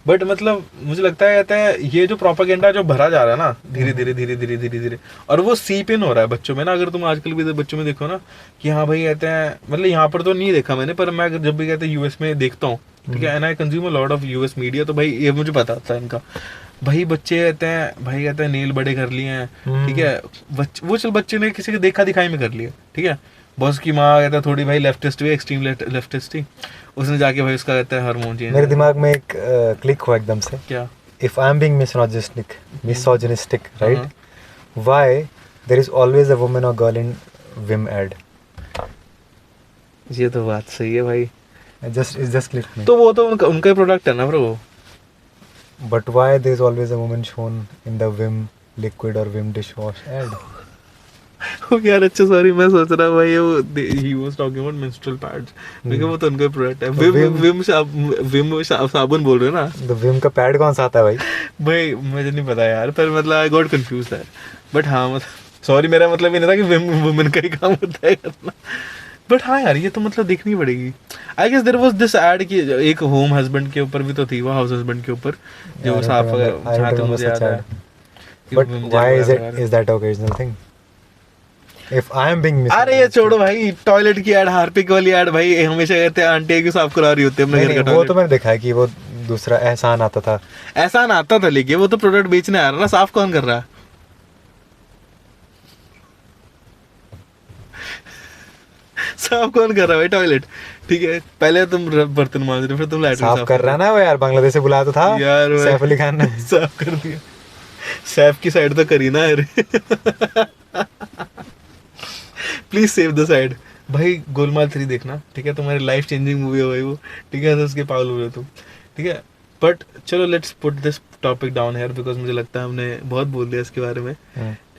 But मतलब मुझे लगता है कहते हैं ये जो प्रोपेगेंडा जो भरा जा रहा है ना धीरे धीरे धीरे धीरे धीरे धीरे, और वो सीप इन हो रहा है बच्चों में ना. अगर तुम आजकल भी बच्चों में देखो ना कि हाँ भाई कहते हैं, मतलब यहाँ पर तो नहीं देखा मैंने, पर मैं जब भी कहते हैं यूएस में देखता हूँ, ठीक है, and I consume a lot of US media, तो भाई ये मुझे पता था इनका. भाई बच्चे कहते हैं, भाई कहते हैं नेल बड़े कर लिए हैं, ठीक है, वो चल बच्चे ने किसी के देखा दिखाई में कर लिया, ठीक है. बॉस की माँ कहता है थोड़ी भाई लेफ्टिस्ट हुई, एक्सट्रीम लेफ्टिस्ट थी, उसने जाके भाई उसका कहता है हार्मोन चेंज. मेरे दिमाग में एक क्लिक हुआ एकदम से. क्या? If I'm being misogynistic, right? Why there is always a woman or girl in Vim ad? ये तो बात सही है भाई. It just clicked me. तो वो तो उनका ही प्रोडक्ट है ना bro. But why there is always a woman shown in the Vim liquid or Vim dishwash ad? यार अच्छा सॉरी, मैं सोच रहा हूँ भाई वो he was talking about menstrual pads. लेकिन वो तो उनका प्रोडक्ट है. विम साबुन बोल रहे हो ना? The Vim का पैड कौन सा आता है भाई? भाई मुझे नहीं पता यार, पर मतलब आई गॉट कंफ्यूज है. बट हाँ मतलब सॉरी, मेरा मतलब ये नहीं था कि विम वुमेन का ही काम होता है करना. बट हाँ यार ये तो मतलब देखनी पड़ेगी. I guess there was this ad कि एक होम हस्बैंड के ऊपर भी तो थी, वो हाउस हस्बैंड के ऊपर जो साफ जहाँ तक मुझे याद है. But why is that occasional thing? If I am being अरे ये छोड़ो भाई, टॉयलेट की एड, हार्पिक वाली एड भाई हमेशा कहते हैं आंटी की साफ करा रही होती है अपने घर का टॉयलेट. वो तो मैंने देखा है कि वो दूसरा एहसान आता था. एहसान आता था, लेकिन वो तो प्रोडक्ट बेचने आ रहा ना, साफ कौन कर रहा है? साफ कौन कर रहा है भाई टॉयलेट? ठीक है, पहले तुम बर्तन मांज रहे, फिर तुम लैट्रिन साफ कर रहा ना वो यार. बांग्लादेश से बुलाया तो था यार, सैफ अली खान ने. साफ कर दिया. सैफ की साइड तो करी ना. अरे प्लीज सेव द साइड भाई. गोलमाल 3 देखना, ठीक है, तुम्हारी लाइफ चेंजिंग मूवी है भाई वो, ठीक है, तो उसके पागल हो रहे तुम, ठीक है. बट चलो let's put this topic down here, because मुझे लगता है हमने बहुत बोल दिया इसके बारे में.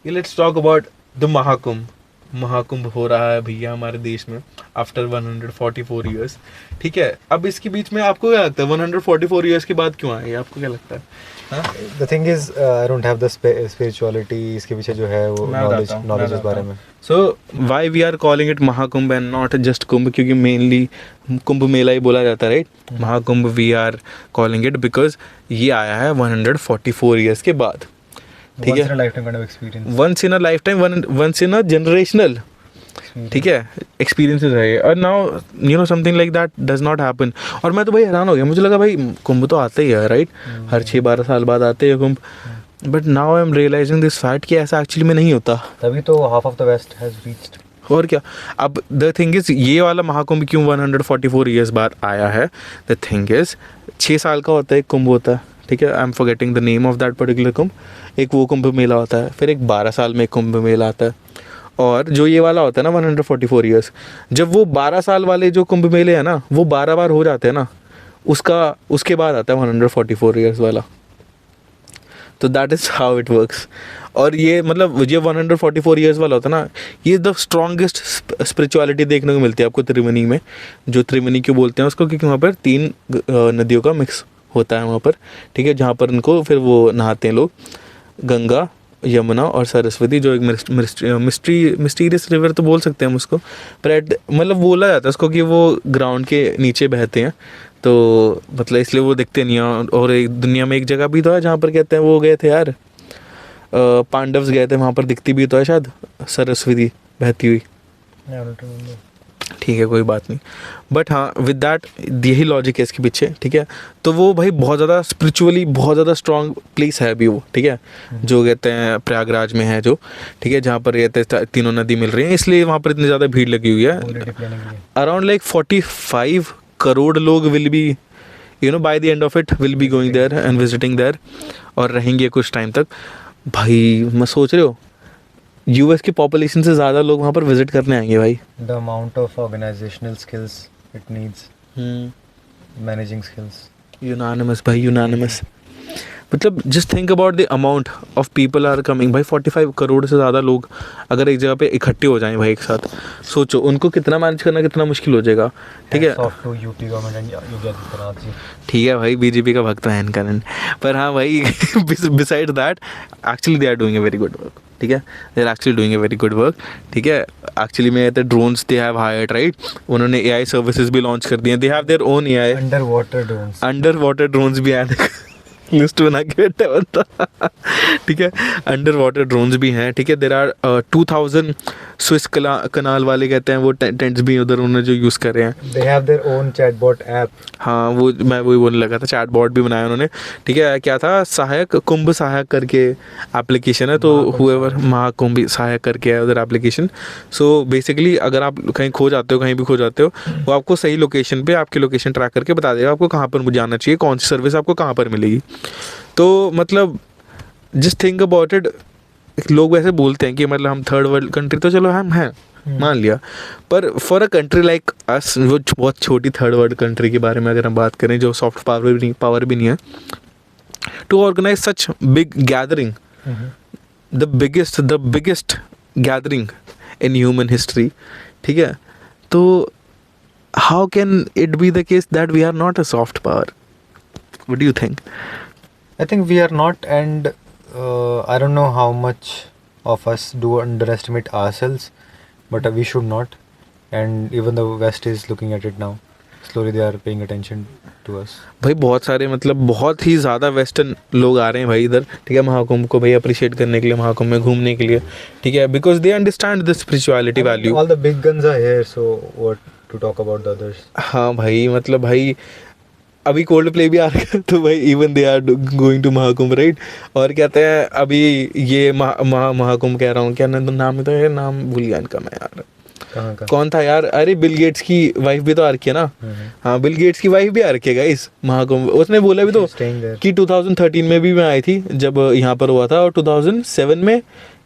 Let's talk about the Mahakumbh. Mahakumbh हो रहा है भैया हमारे देश में आफ्टर 144 ईयर्स, ठीक है. अब इसके बीच में आपको क्या लगता है 144 ईयर्स के बाद क्यों आए, आपको क्या लगता है? The thing is, I don't have the spirituality इसके पीछे जो है वो knowledge इस बारे में. So why we are calling it Mahakumbh and not just कुंभ, क्योंकि mainly कुंभ मेला ही बोला जाता है, right. Mahakumbh we are calling it because ये आया है 144 ईयर्स के बाद, ठीक है. Once in a lifetime, once in a generational, ठीक है, एक्सपीरियंसेस है. और now you know something like that does not happen. और मैं तो भाई हैरान हो गया, मुझे लगा भाई कुंभ तो आते ही है, राइट, हर 6-12 साल बाद आते हैं Kumbh. But now I am realising this fact कि ऐसा एक्चुअली में नहीं होता. तभी तो half of the west has reached. और क्या. अब द थिंग इज ये वाला महाकुंभ क्यों 144 ईयर्स बाद आया है? द थिंग इज 6 साल का होता है एक कुंभ होता है, ठीक है. I am forgetting the name of that particular Kumbh. एक वो कुंभ मेला होता है, फिर एक 12 साल में एक कुंभ मेला आता है. और जो ये वाला होता है ना 144 ईयर्स, जब वो 12 साल वाले जो कुंभ मेले हैं ना वो 12 बार हो जाते हैं ना, उसके बाद आता है 144 ईयर्स वाला. तो that is how it works. और ये मतलब ये 144 ईयर्स वाला होता है ना, ये द स्ट्रॉन्गेस्ट स्पिरिचुअलिटी देखने को मिलती है आपको त्रिवेणी में. जो त्रिवेणी क्यों बोलते हैं उसको, क्योंकि वहाँ पर 3 नदियों का मिक्स होता है वहाँ पर, ठीक है, जहाँ पर उनको फिर वो नहाते हैं लोग. गंगा, यमुना और सरस्वती, जो एक मिस्टीरियस रिवर तो बोल सकते हैं हम उसको, पर मतलब बोला जाता है उसको कि वो ग्राउंड के नीचे बहते हैं, तो मतलब इसलिए वो दिखते नहीं हैं. और एक दुनिया में एक जगह भी तो है जहाँ पर कहते हैं वो गए थे यार, पांडव्स गए थे, वहाँ पर दिखती भी तो है शायद सरस्वती बहती हुई. ठीक है, कोई बात नहीं. बट हाँ, विद दैट यही लॉजिक है इसके पीछे, ठीक है. तो वो भाई बहुत ज़्यादा स्पिरिचुअली बहुत ज़्यादा स्ट्रॉन्ग प्लेस है अभी वो, ठीक है, जो कहते हैं प्रयागराज में है जो, ठीक है, जहाँ पर कहते हैं तीनों नदी मिल रही हैं, इसलिए वहाँ पर इतनी ज़्यादा भीड़ लगी हुई है. अराउंड लाइक 45 करोड़ लोग will be you know by the end of it will be going there and visiting there, और रहेंगे कुछ टाइम तक. भाई मैं सोच रहे हो यूएस की पॉपुलेशन से ज़्यादा लोग वहाँ पर विजिट करने आएंगे भाई. The amount of organisational skills it needs, managing skills, unanimous भाई, यूनानिमस. मतलब just think about the amount of people are coming भाई. 45 करोड़ से ज़्यादा लोग अगर एक जगह पे इकट्ठे हो जाएं भाई एक साथ, सोचो उनको कितना मैनेज करना कितना मुश्किल हो जाएगा, ठीक है. ठीक है भाई, बीजेपी का भक्त है करण, पर हाँ भाई beside that actually they are doing a very good work, ठीक है, they are actually doing a very good work, ठीक है. एक्चुअली में the drones they have hired, right, उन्होंने AI सर्विसेज भी लॉन्च कर दिए, they have their own AI. Underwater drones भी हैं लिस्ट बना के बैठा बंदा ठीक है, अंडर वाटर ड्रोन्स भी हैं, ठीक है. देर आर 2000 स्विस कनाल वाले कहते हैं वो टेंट्स भी उधर उन्होंने जो यूज़ कर रहे हैं. They have their own chatbot app. हाँ, वो मैं वही बोलने लगा था, चैटबॉट भी बनाया उन्होंने, ठीक है. क्या था, सहायक कुंभ सहायक करके एप्लीकेशन है, तो हुएवर महाकुंभ सहायक करके है उधर एप्लीकेशन. सो बेसिकली अगर आप कहीं खो जाते हो, कहीं भी खो जाते हो, वो आपको सही लोकेशन पे आपकी लोकेशन ट्रैक करके बता देगा आपको कहाँ पर जाना चाहिए, कौन सी सर्विस आपको कहाँ पर मिलेगी. तो मतलब जस्ट थिंक अबाउट इट. लोग वैसे बोलते हैं कि मतलब हम थर्ड वर्ल्ड कंट्री, तो चलो हम हैं, मान लिया, पर for a country like us, वो बहुत छोटी थर्ड वर्ल्ड कंट्री के बारे में अगर हम बात करें जो सॉफ्ट पावर भी नहीं है, to organise such big gathering, the biggest gathering in human history, ठीक है. तो how can it be the case that we are not a soft power? What do you think? I think we are not, and I don't know how much of us do underestimate ourselves, but we should not. And even the West is looking at it now. Slowly they are paying attention to us. भाई बहुत सारे मतलब बहुत ही ज़्यादा वेस्टर्न लोग आ रहे हैं भाई इधर, ठीक है, महाकुंभ को भाई अप्रिशिएट करने के लिए, महाकुंभ में घूमने के लिए, ठीक है, because they understand the spirituality value. All the big guns are here, so what to talk about the others? हाँ भाई, मतलब भाई अभी कोल्ड प्ले भी आ रहा है, तो भाई even they are going to Mahakumbh, right. और कहते हैं अभी ये महाकुंभ कह रहा हूँ, क्या नाम है, तो ये नाम भूल गया इनका मैं यार, कहाँ का? कौन था यार, अरे बिल गेट्स की वाइफ भी तो आ रखी है ना. हाँ, बिल गेट्स की वाइफ भी आ रखी है गाइस महाकुंभ. उसने बोला भी तो कि 2013 में भी मैं आई थी जब यहाँ पर हुआ था, और 2007 में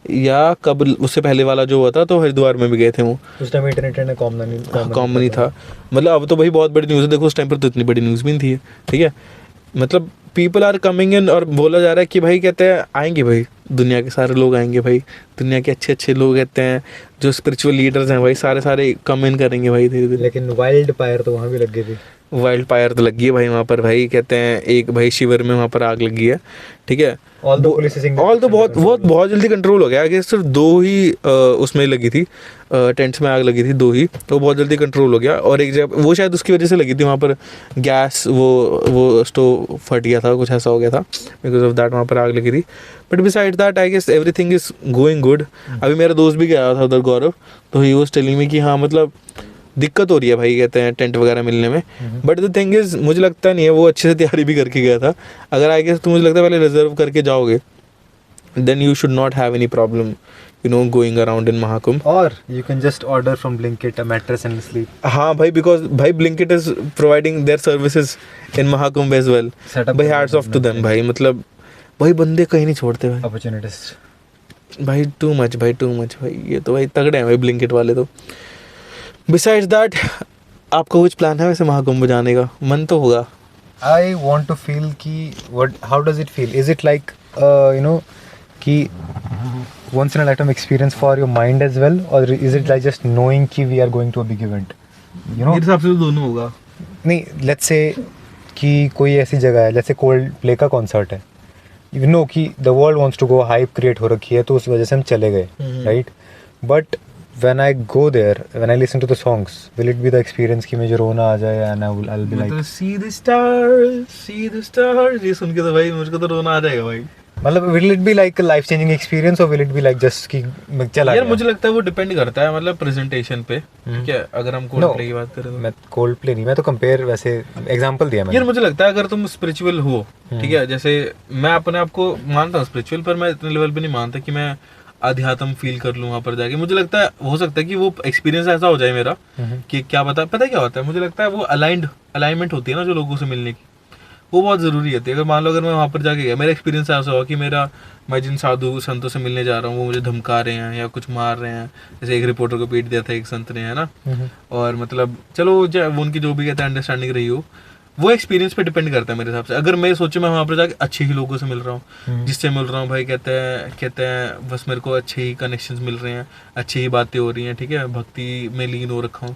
या कब उससे पहले वाला जो हुआ था, तो हरिद्वार में भी गए थे वो. उस टाइम इंटरनेट कॉमन नहीं था. मतलब अब तो भाई बहुत बड़ी न्यूज़ है, देखो उस टाइम पर तो इतनी बड़ी न्यूज़ भी नहीं थी, ठीक है. मतलब पीपल आर कमिंग इन, और बोला जा रहा है कि भाई कहते हैं आएंगे भाई, दुनिया के सारे लोग आएंगे भाई, दुनिया के अच्छे अच्छे लोग कहते हैं जो स्पिरिचुअल लीडर्स हैं भाई, सारे कम इन करेंगे भाई धीरे धीरे. लेकिन वाइल्ड फायर तो वहाँ भी लग गई थी. वाइल्ड फायर तो लगी है भाई वहाँ पर, भाई कहते हैं एक भाई शिविर में वहाँ पर आग लगी है, ठीक है. ऑल तो बहुत जल्दी कंट्रोल हो गया. आगे सिर्फ 2 ही उसमें लगी थी, टेंट्स में आग लगी थी 2 ही, तो बहुत जल्दी कंट्रोल हो गया. और एक जगह वो शायद उसकी वजह से लगी थी वहाँ पर गैस, वो स्टोव फट गया था, कुछ ऐसा हो गया था, बिकॉज ऑफ दैट वहाँ पर आग लगी थी. But beside that I guess everything is going good. अभी मेरा दोस्त भी गया था उधर, गौरव, तो ही वाज टेलिंग मी कि हाँ मतलब दिक्कत हो रही है भाई, कहते हैं टेंट वगैरह मिलने में. बट द थिंग इज मुझे लगता नहीं है वो अच्छे से तैयारी भी करके गया था. अगर आई गेस तो मुझे लगता है पहले रिजर्व करके जाओगे, then you should not have any problem, you know, going around in Mahakumbh. और you can just order from Blinkit a mattress and sleep. हाँ भाई, बिकॉज भाई Blinkit is providing their services in Mahakumbh as well. भाई हैट्स ऑफ टू देम भाई, मतलब भाई बंदे कहीं नहीं छोड़ते भाई, अपॉर्चुनिटिस्ट भाई टू मच भाई, ये तो भाई तगड़े हैं भाई ब्लिंकिट वाले तो. बिसाइड्स दैट आपका कुछ प्लान है वैसे महाकुंभ जाने का? मन तो होगा. I want to feel कि how does it feel? Is it like you know कि once in a lifetime experience for your mind as well, or is it like just knowing कि we are going to a big event? You know? मेरे हिसाब से तो दोनों होगा. नहीं, let's say कि कोई ऐसी जगह है, let's say Coldplay का कॉन्सर्ट है, you know कि the world wants to go, hype create हो रखी है, तो उस वजह से हम चले गए, right? But when I go there, when I listen to the songs, will it be the experience कि मुझे रोना आ जाए, and I'll be like see the stars, ये सुन के तो भाई मुझको तो रोना आ जाएगा भाई. मतलब will it be like a life changing experience, or will it be like just कि मैं चला यार गया? मुझे लगता है वो डिपेंड करता है मतलब प्रेजेंटेशन पे. ठीक है, अगर हम कोल्डप्ले की बात करें तो मैं Coldplay नहीं, मैं तो कंपेयर वैसे एग्जांपल दिया मैंने. यार मुझे लगता है अगर तुम स्पिरिचुअल हो, ठीक है, जैसे मैं अपने आप को मानता हूँ स्पिरिचुअल, पर मैं इतने लेवल पे नहीं मानता कि मैं अध्यात्म फील कर लूँ वहाँ पर जाके. मुझे लगता है हो सकता है कि वो एक्सपीरियंस ऐसा हो जाए मेरा कि क्या पता क्या होता है, मुझे लगता है वो अलाइनमेंट होती है ना जो लोगों से मिलने की, वो बहुत ज़रूरी होती है. अगर मान लो अगर मैं वहाँ पर जाके गया, मेरा एक्सपीरियंस ऐसा हुआ कि मैं जिन साधु संतों से मिलने जा रहा हूँ वो मुझे धमका रहे हैं या कुछ मार रहे हैं, जैसे एक रिपोर्टर को पीट दिया था एक संत ने, है ना. और मतलब चलो वो उनकी जो भी कहते हैं अंडरस्टैंडिंग रही हो, वो एक्सपीरियंस पे डिपेंड करता है मेरे हिसाब से. अगर मैं सोचूं मैं वहाँ पर जाके अच्छे ही लोगों से मिल रहा हूँ, जिससे मिल रहा हूँ भाई कहते हैं बस मेरे को अच्छे ही कनेक्शंस मिल रहे हैं, अच्छी ही बातें हो रही हैं, ठीक है, भक्ति में लीन हो रखा हूँ,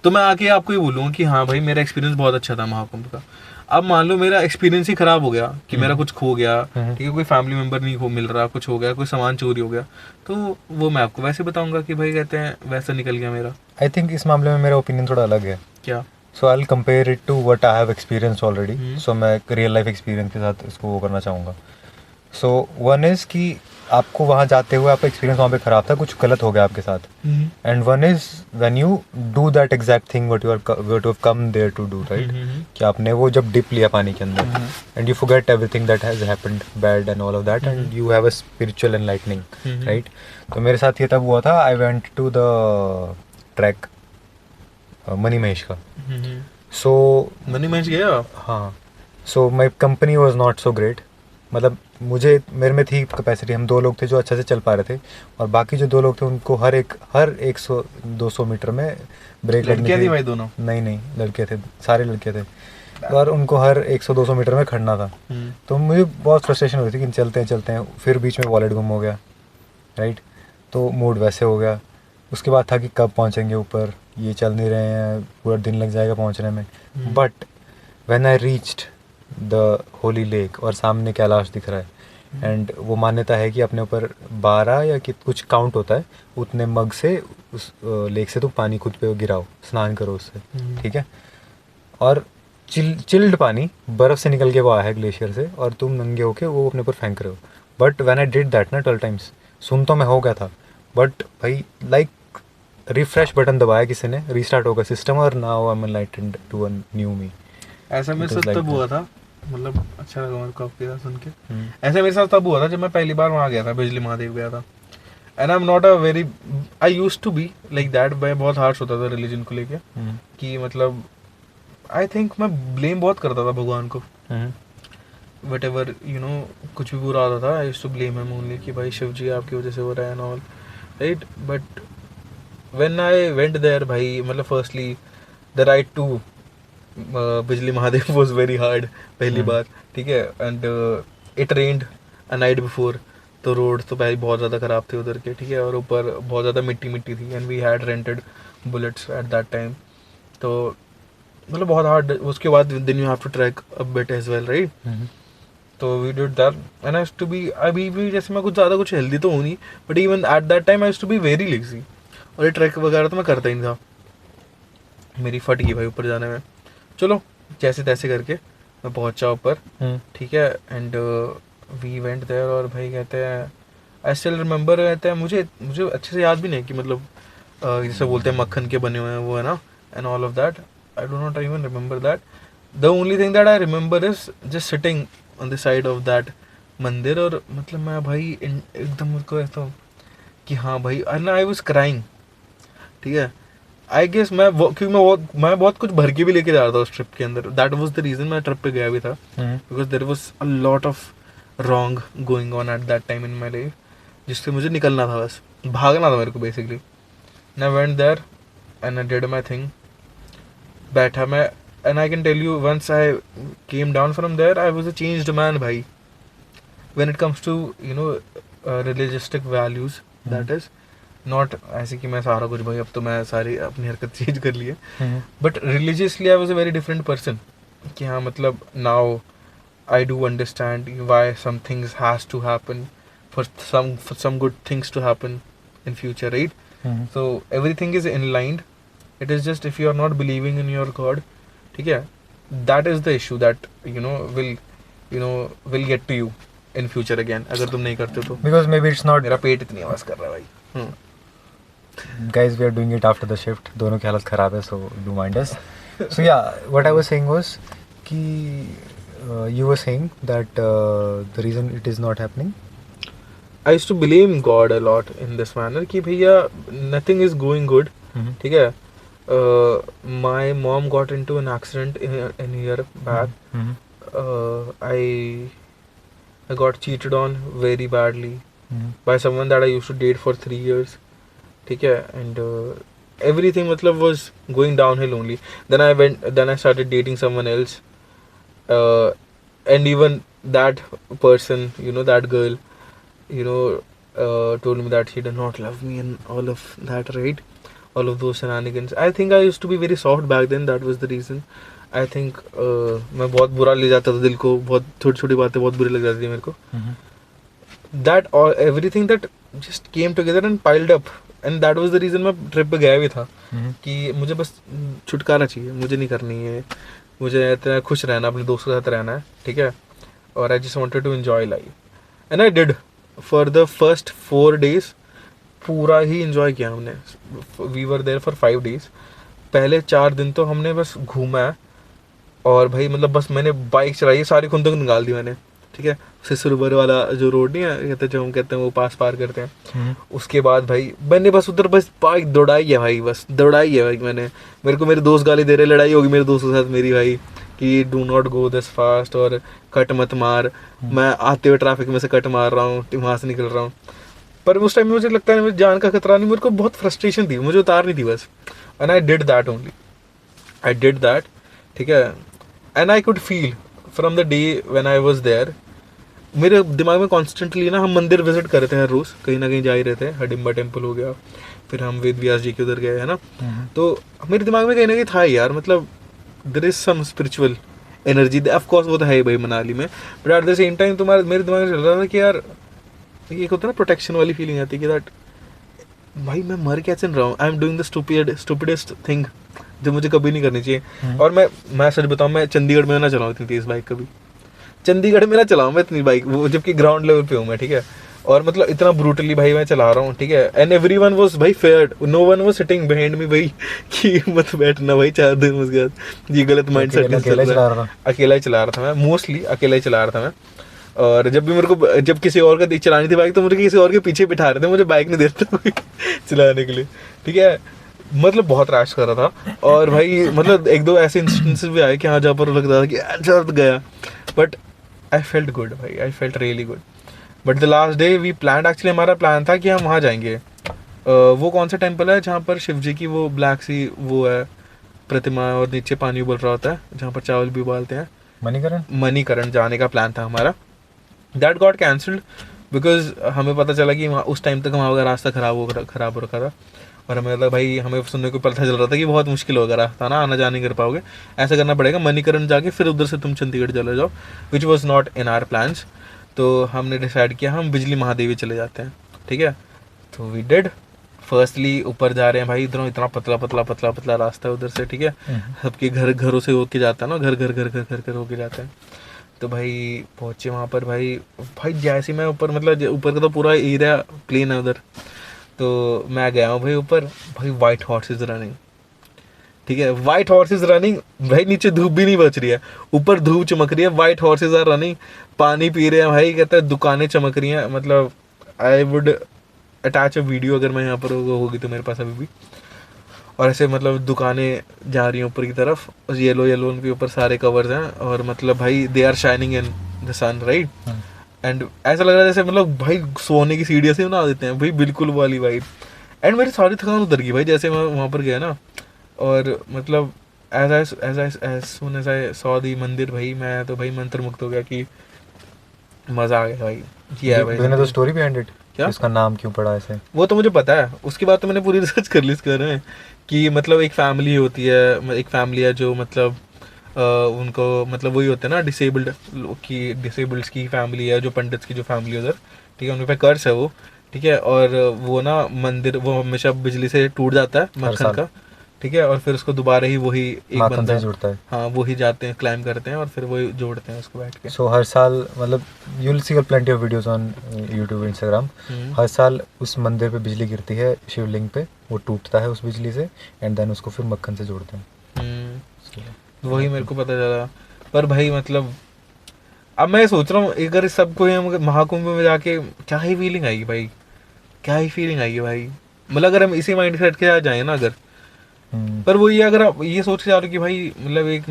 तो मैं आके आपको ये बोलूँगा कि हाँ भाई मेरा एक्सपीरियंस बहुत अच्छा था महाकुंभ का। अब मान लो मेरा एक्सपीरियंस ही खराब हो गया कि मेरा कुछ खो गया, ठीक है, कोई फैमिली मेम्बर नहीं हो मिल रहा, कुछ हो गया, कोई सामान चोरी हो गया, तो वो मैं आपको वैसे बताऊंगा कि भाई कहते हैं वैसा निकल गया मेरा। आई थिंक इस मामले में मेरा ओपिनियन थोड़ा अलग है। क्या? So I will compare it to what I have experience already. Hmm. So मैं एक रियल लाइफ एक्सपीरियंस के साथ इसको वो करना चाहूँगा। सो वन इज़ कि आपको वहाँ जाते हुए आपका एक्सपीरियंस वहाँ पे ख़राब था, कुछ गलत हो गया आपके साथ। And one is when you do that exact thing what you have come there to do, right, कि आपने वो जब डिप लिया पानी के अंदर and you forget everything that has happened bad and all of that and you have a spiritual enlightening, right. तो मेरे साथ ये तब हुआ था। I went to the trek Mani Mahesh का। सो मनी महेश गया? हाँ। सो my company was not so great. मतलब मेरे में थी कैपेसिटी, हम 2 लोग थे जो अच्छे से चल पा रहे थे, और बाकी जो 2 लोग थे उनको हर 100-200 मीटर में ब्रेक लगनी लड़कियां थी भाई दोनों? नहीं, लड़के थे, सारे लड़के थे, और उनको हर 100-200 मीटर में खड़ना था। तो मुझे बहुत फ्रस्ट्रेशन हुई थी कि चलते हैं, फिर बीच में वॉलेट गुम हो गया, राइट। तो मूड वैसे हो गया। उसके बाद था कि कब पहुँचेंगे ऊपर, ये चल नहीं रहे हैं, पूरा दिन लग जाएगा पहुँचने में। But when I reached the Holi lake और सामने कैलाश दिख रहा है, एंड वो मान्यता है कि अपने ऊपर 12 या कुछ काउंट होता है, उतने मग से उस लेक से तुम पानी खुद पे गिराओ, स्नान करो उससे, ठीक है। और चिल्ड पानी बर्फ़ से निकल के वो आया है ग्लेशियर से, और तुम नंगे होके वो अपने ऊपर फेंक रहे हो। But when I did that ना 12 टाइम्स, सुन तो मैं हो गया था, बट भाई लाइक रिफ्रेश बटन दबाया किसी ने, रीस्टार्ट होगा सिस्टम, और now I am enlightened to a new me. ऐसा मेरे साथ तब हुआ था, मतलब अच्छा लगा मेरे को आपकी बात सुन के। हम्म। ऐसा मेरे साथ तब हुआ था जब मैं पहली बार वहाँ गया था, बिजली महादेव गया था। And I am not a very, I used to be like that. मैं बहुत हार्श होता था रिलीजन को लेके, कि मतलब आई थिंक मैं ब्लेम बहुत करता था भगवान को, वट एवर यू नो, कुछ भी बुरा होता था I used to blame him only, कि भाई शिव जी आपकी वजह से हो रहा है and all, right. But when I went there भाई, मतलब फर्स्टली द राइड टू बिजली महादेव वॉज वेरी हार्ड पहली बार, ठीक है। And it rained a night before, तो रोड तो पहले बहुत ज़्यादा ख़राब थे उधर के, ठीक है, और ऊपर बहुत ज़्यादा मिट्टी थी, and we had rented bullets at that time, तो मतलब बहुत हार्ड। उसके बाद then you have to trek a bit as well, right. तो we did that and I used to be, अभी भी जैसे मैं कुछ ज़्यादा कुछ हेल्दी तो हूँ नहीं, but even at that time I used to be very lazy, और ये ट्रैक वगैरह तो मैं करता ही नहीं था। मेरी फट गई भाई ऊपर जाने में। चलो जैसे तैसे करके मैं पहुंचा ऊपर, ठीक है, एंड वी वेंट देयर, और भाई कहते हैं आई स्टिल रिमेंबर, कहते हैं मुझे अच्छे से याद भी नहीं कि मतलब जैसे बोलते हैं मक्खन के बने हुए हैं वो, है ना, and all of that, I do not even remember that. The only thing that I remember is just sitting on the side of that मंदिर, और मतलब मैं भाई एकदम उसको ऐसा कि हाँ भाई, एंड आई वाज क्राइंग, ठीक है। आई गेस क्योंकि मैं बहुत कुछ भर के भी लेके जा रहा था उस ट्रिप के अंदर, दैट वाज द रीजन मैं ट्रिप पे गया भी था, because there was a lot of wrong going on at that time in my life, जिससे मुझे निकलना था, बस भागना था मेरे को basically. I went there and I did my thing, बैठा मैं, and I can tell you once I came down from there I was a changed man भाई, when it comes to you know religious values, that is not ऐसे कि मैं सारा कुछ भाई अब तो मैं सारी अपनी हरकत चेंज कर ली है, but religiously I was a very different person, कि हाँ मतलब now I do understand why some things has to happen for some good things to happen in future, right. So everything is in line, it is just if you are not believing in your god, ठीक है, that is the issue that will get to you in future again, अगर तुम नहीं करते तो। Because may be it's not, मेरा पेट इतनी आवाज कर रहा है भाई। guys, we are doing it after the shift, दोनों की हालत ख़राब है, so do mind us. So yeah, what I was saying was कि you were saying that the reason it is not happening, I used to blame God a lot in this manner कि भैया nothing is going good, ठीक है। My mom got into an accident in a year back. I got cheated on very badly by someone that I used to date for 3 years, ठीक है, and everything मतलब was going downhill only. Then I started dating someone else, and even that person, that girl, told me that she did not love me and all of that, right? all of those shenanigans. I think I used to be very soft back then. That was the reason. I think मैं बहुत बुरा ले जाता था दिल को, बहुत छोटी छोटी बातें बहुत बुरी लग जाती थी मेरे को. That or everything that just came together and piled up, and that was the reason मैं ट्रिप पे गया भी था कि मुझे बस छुटकारा चाहिए, मुझे नहीं करनी है, मुझे इतना खुश रहना, अपने दोस्तों के साथ रहना है, ठीक है. और I just wanted to enjoy life, and I did. For the first 4 days पूरा ही enjoy किया हमने. We were there for 5 days. पहले 4 दिन तो हमने बस घूमा है, और भाई मतलब बस मैंने बाइक चलाई, सारी खुंदक निकाल दी मैंने, ठीक है. सिसुरबर वाला जो रोड नहीं है कहते, जो हम कहते हैं वो पास पार करते हैं, उसके बाद भाई मैंने बस उधर बस बाइक दौड़ाई है भाई, बस दौड़ाई है भाई मैंने. मेरे को मेरे दोस्त गाली दे रहे, लड़ाई होगी मेरे दोस्तों के साथ मेरी भाई कि do not go this fast और कट मत मार. मैं आते हुए ट्रैफिक में से कट मार रहा हूँ, वहाँ से निकल रहा हूँ. पर उस टाइम मुझे लगता है मेरी जान का खतरा नहीं, मेरे को बहुत फ्रस्ट्रेशन थी, मुझे उतारनी थी बस. And I did that only, I did that, ठीक है. And I could feel from the day when I was there, मेरे दिमाग में कॉन्स्टेंटली ना, हम मंदिर विजिट कर रहे थे हर रोज़, कहीं ना कहीं जा ही रहे थे. हडिम्बा टेम्पल हो गया, फिर हम वेद व्यास जी के उधर गए, है ना. तो मेरे दिमाग में कहीं ना कहीं था यार, मतलब there is some spiritual energy, of course वो तो है ही भाई मनाली में, but at the same time तुम्हारे मेरे दिमाग में चल रहा था कि यार ये होता है ना प्रोटेक्शन वाली फीलिंग आती है कि दैट भाई मैं मर क्या चल रहा हूँ, I am doing the stupidest thing जो मुझे कभी नहीं करनी चाहिए. और मैं सच बताऊँ, मैं चंडीगढ़ में ना चलाऊँ इतनी तेज बाइक कभी, चंडीगढ़ में ना चलाऊँ मैं इतनी बाइक, वो जबकि ग्राउंड लेवल पे हूँ मैं, ठीक है. और मतलब इतना ब्रूटली भाई मैं चला रहा हूँ, ठीक है. एंड एवरीवन वाज भाई feared, no one was sitting behind me भाई कि मत बैठना भाई 4 दिन उसके बाद, ये गलत माइंडसेट में चल रहा है. अकेला ही चला रहा था मैं, मोस्टली अकेला ही चला रहा था मैं. और जब भी मेरे को, जब किसी और का चलानी थी बाइक, तो मुझे किसी और के पीछे बिठा रहे थे, मुझे बाइक नहीं देता कोई चलाने के लिए, ठीक है. मतलब बहुत रैश कर रहा था. और भाई मतलब 1-2 ऐसे इंस्टेंसेस भी आए कि हाँ जहाँ पर लग रहा था कि अच्छा गया, बट आई फेल्ट गुड भाई, I felt really good. But the last day we plan, actually हमारा प्लान था कि हम वहाँ जाएंगे. वो कौन सा टेम्पल है जहाँ पर शिव जी की वो ब्लैक सी वो है प्रतिमा, और नीचे पानी उबल रहा होता है, जहाँ पर चावल भी उबालते हैं, मणिकरण जाने का प्लान था हमारा. दैट गॉट कैंसल्ड बिकॉज हमें पता चला कि उस टाइम तक वहाँ का रास्ता खराब हो रखा था. और हमें लगा भाई, हमें सुनने को पता चल रहा था कि बहुत मुश्किल होगा रास्ता ना, आना जाने कर पाओगे, ऐसा करना पड़ेगा मणिकरण जाके फिर उधर से तुम चंडीगढ़ चले जाओ, which was not in our plans. तो हमने डिसाइड किया हम बिजली महादेवी चले जाते हैं, ठीक है. तो वी डिड. फर्स्टली ऊपर जा रहे हैं भाई, इधरों इतना पतला रास्ता है उधर से, ठीक है. सबके घरों से होके जाता है ना, घर होके जाते हैं. तो भाई पहुँचे वहाँ पर भाई जैसे मैं ऊपर, मतलब ऊपर का तो पूरा एरिया प्लेन है उधर, तो मैं गया हूँ भाई ऊपर, भाई वाइट हॉर्सेस रनिंग, ठीक है. वाइट हॉर्सेस रनिंग भाई, नीचे धूप भी नहीं बच रही है, ऊपर धूप चमक रही है, वाइट हॉर्सेस आर रनिंग, पानी पी रहे हैं भाई, कहता है दुकानें चमक रही हैं. मतलब I would attach a video अगर मैं यहाँ पर होगी तो मेरे पास अभी भी. और ऐसे मतलब दुकानें जा रही हैं ऊपर की तरफ, और येलो उनके ऊपर सारे कवर्स हैं, और मतलब भाई they are shining in the sun, right. And ऐसा लग रहा है जैसे मतलब भाई सोने की सीढ़ियाँ से बना देते हैं भाई, बिल्कुल वाली वाइब. एंड मेरी सारी थकान उतर गई भाई जैसे मैं वहाँ पर गया ना. और मतलब as soon as I saw the mandir भाई, मैं तो भाई मंत्र मुक्त हो गया कि मज़ा आ गया भाई. ये है भाई. मैंने तो स्टोरी बिहाइंड इट, क्या इसका नाम क्यों पड़ा ऐसे, वो तो मुझे पता है. उसके बाद तो मैंने पूरी रिसर्च कर ली इसके बारे में कि मतलब एक फैमिली होती है, एक फैमिली है जो मतलब उनको मतलब वही होते हैं ना डिसेबल्ड की फैमिली है, जो पंडित की जो फैमिली उधर, ठीक है, उनके पे कर्ज है वो, ठीक है. और वो ना मंदिर वो हमेशा बिजली से टूट जाता है मक्खन का, ठीक है. और फिर उसको दोबारा ही वही एक बंदा जुड़ता है, हाँ वही जाते हैं क्लाइम करते हैं और फिर वही जोड़ते हैं उसको बैठ के. सो हर साल मतलब you will see plenty of videos on YouTube Instagram, हर साल उस मंदिर पे बिजली गिरती है, शिवलिंग पे, वो टूटता है उस बिजली से, एंड देन उसको फिर मक्खन से जोड़ते हैं. वही मेरे को पता चला. पर भाई मतलब अब मैं सोच रहा हूँ अगर सबको महाकुंभ में जाके क्या ही फीलिंग आएगी भाई, क्या ही फीलिंग आएगी भाई. मतलब अगर हम इसी माइंड सेट के जाए ना अगर, पर वो ये अगर आप ये सोच के जा रहे हो कि भाई मतलब एक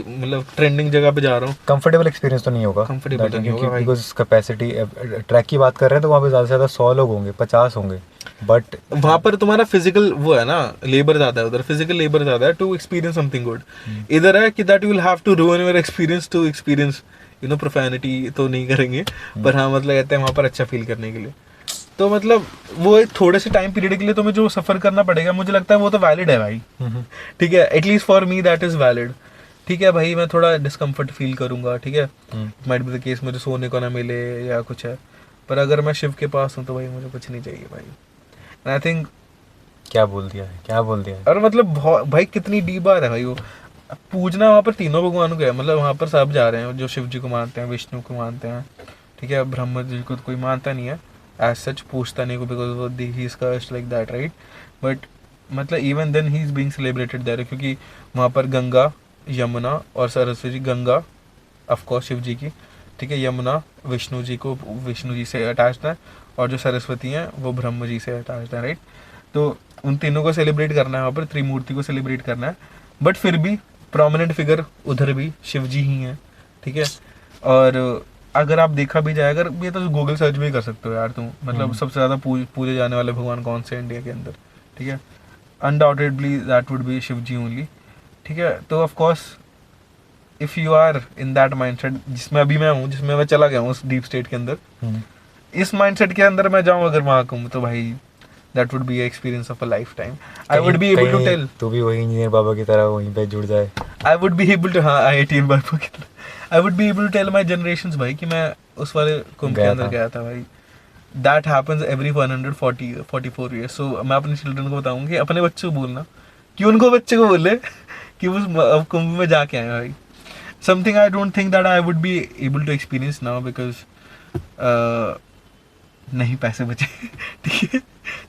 मतलब ट्रेंडिंग जगह पे जा रहा हूँ, कंफर्टेबल एक्सपीरियंस तो नहीं होगा, कंफर्टेबल तो नहीं होगा भाई, बिकॉज कैपेसिटी ट्रैक की बात कर रहे हैं तो वहाँ पे ज़्यादा से ज़्यादा 100 लोग होंगे, 50 होंगे, बट वहाँ पर तुम्हारा फिजिकल वो है ना, लेबर ज़्यादा है उधर, फिजिकल लेबर ज़्यादा है टू एक्सपीरियंस समथिंग गुड. इधर है कि that you will have to ruin your experience to experience profanity तो नहीं करेंगे, पर हाँ मतलब कहते हैं वहाँ पर अच्छा फील करने के लिए. तो मतलब वो एक थोड़े से टाइम पीरियड के लिए तुम्हें जो सफ़र करना पड़ेगा, मुझे लगता है वो तो वैलिड है भाई, ठीक है, at least for me that is valid. ठीक है भाई, मैं थोड़ा डिस्कम्फर्ट फील करूंगा, ठीक है, माइट बी द केस मुझे सोने को ना मिले या कुछ है, पर अगर मैं शिव के पास हूँ तो भाई मुझे कुछ नहीं चाहिए भाई। एंड आई थिंक क्या बोल दिया है, क्या बोल दिया है। और मतलब भाई कितनी डीप बात है भाई, वो पूजना वहाँ पर तीनों भगवानों को है, मतलब वहाँ पर सब जा रहे हैं, जो शिव जी को मानते हैं, विष्णु को मानते हैं, ठीक है, ब्रह्मा जी को तो कोई मानता नहीं है एज सच, पूछता नहीं को, because he is cursed like that, right, but मतलब even then he is being celebrated there, क्योंकि वहाँ पर गंगा, यमुना और सरस्वती, गंगा ऑफ कोर्स शिव जी की, ठीक है, यमुना विष्णु जी को, विष्णु जी से अटैच्ड है, और जो सरस्वती हैं वो ब्रह्म जी से अटैच्ड है, राइट। तो उन तीनों को सेलिब्रेट करना है वहाँ पर, त्रिमूर्ति को सेलिब्रेट करना है, बट फिर भी प्रोमिनेंट फिगर उधर भी शिव जी ही हैं, ठीक है। और अगर आप देखा भी जाए, अगर ये तो गूगल सर्च भी कर सकते हो यार तुम, मतलब सबसे ज़्यादा पूजे जाने वाले भगवान कौन से इंडिया के अंदर, ठीक है, undoubtedly that would be Shiv ji only, ठीक है। तो of course if you are in that mindset जिसमें अभी मैं हूँ, जिसमें मैं चला गया हूँ उस डीप स्टेट के अंदर, इस माइंडसेट के अंदर मैं जाऊँ अगर वहाँ कहूँ, तो भाई that would be experience of a lifetime. I would be able to tell, तू भी वही इंजीनियर बाबा की तरह वहीं पे जुड़ जाए। I would be able to, हाँ IIT बाबा की तरह, I would be able to tell my generations भाई कि मैं उस वाले कुंभ के अंदर गया था भाई। That happens every 144 years. So मैं अपने चिल्ड्रन को बताऊंगा कि अपने बच्चों को बोलना कि उनको बच्चे को बोले कि उस कुंभ में जाके आए भाई। Something I don't think that I would be able to experience now, because नहीं पैसे बचे ठीक है,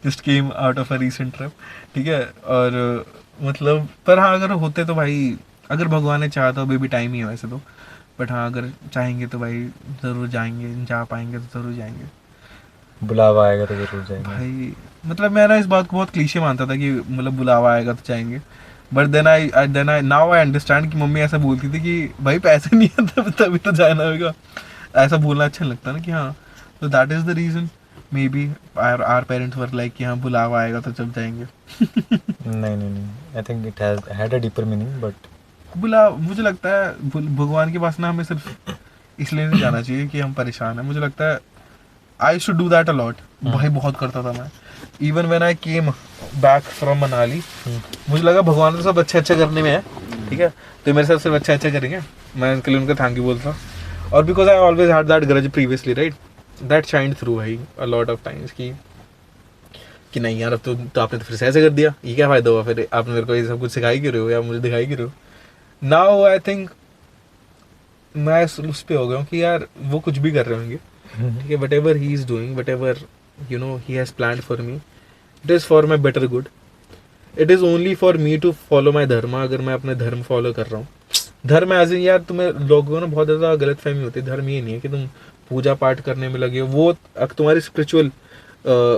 just came out of a recent trip, ठीक है। और मतलब पर हाँ, अगर होते तो भाई, अगर भगवान ने चाहा तो अभी भी टाइम ही है वैसे तो, बट हाँ अगर चाहेंगे तो भाई ज़रूर जाएंगे, जा पाएंगे तो ज़रूर जाएंगे, बुलावा आएगा तो जरूर जाएंगे भाई। मतलब मैं ना इस बात को बहुत क्लीशे मानता था कि मतलब बुलावा आएगा तो जाएंगे, but then I now I understand कि मम्मी ऐसा बोलती थी कि भाई पैसे नहीं है तभी तो जाना होगा, ऐसा बोलना अच्छा नहीं लगता ना कि हाँ, तो that is the reason maybe our parents were like कि हाँ बुलावा आएगा तो जब जाएंगे। नहीं, I think it has had a deeper meaning, but मुझे लगता है भगवान के पास ना हमें सिर्फ इसलिए नहीं जाना चाहिए कि हम परेशान हैं, मुझे लगता है I should do that a lot, भाई बहुत करता था मैं। Even when I came back from Manali, मुझे लगा भगवान तो सब अच्छे अच्छे करने में है, ठीक है, तो मेरे साथ सिर्फ अच्छे अच्छे करेंगे, मैं उनके लिए उनका थैंक यू बोलता। और because I always had that grudge previously, right, that shined through भाई अ लॉट ऑफ टाइम्स कि नहीं यार अब तो आपने तो फिर से ऐसे कर दिया, ये क्या फ़ायदा हुआ, फिर आपने मेरे को ये सब कुछ सिखाई क्यों रहे हो या मुझे दिखाई क्यों रहे हो। नाउ आई थिंक मैं उस पे हो गया हूँ कि यार वो कुछ भी कर रहे होंगे, ठीक है, whatever he is doing, whatever you know he has planned for me, it is for my better good, it is only for me to follow my dharma. अगर मैं अपने धर्म फॉलो कर रहा हूँ, धर्म एज इन यार तुम्हें लोगों को ना बहुत ज़्यादा गलत फहमी होती है, धर्म ये नहीं है कि तुम पूजा पाठ करने में लगे हो, वो तुम्हारी स्पिरिचुअल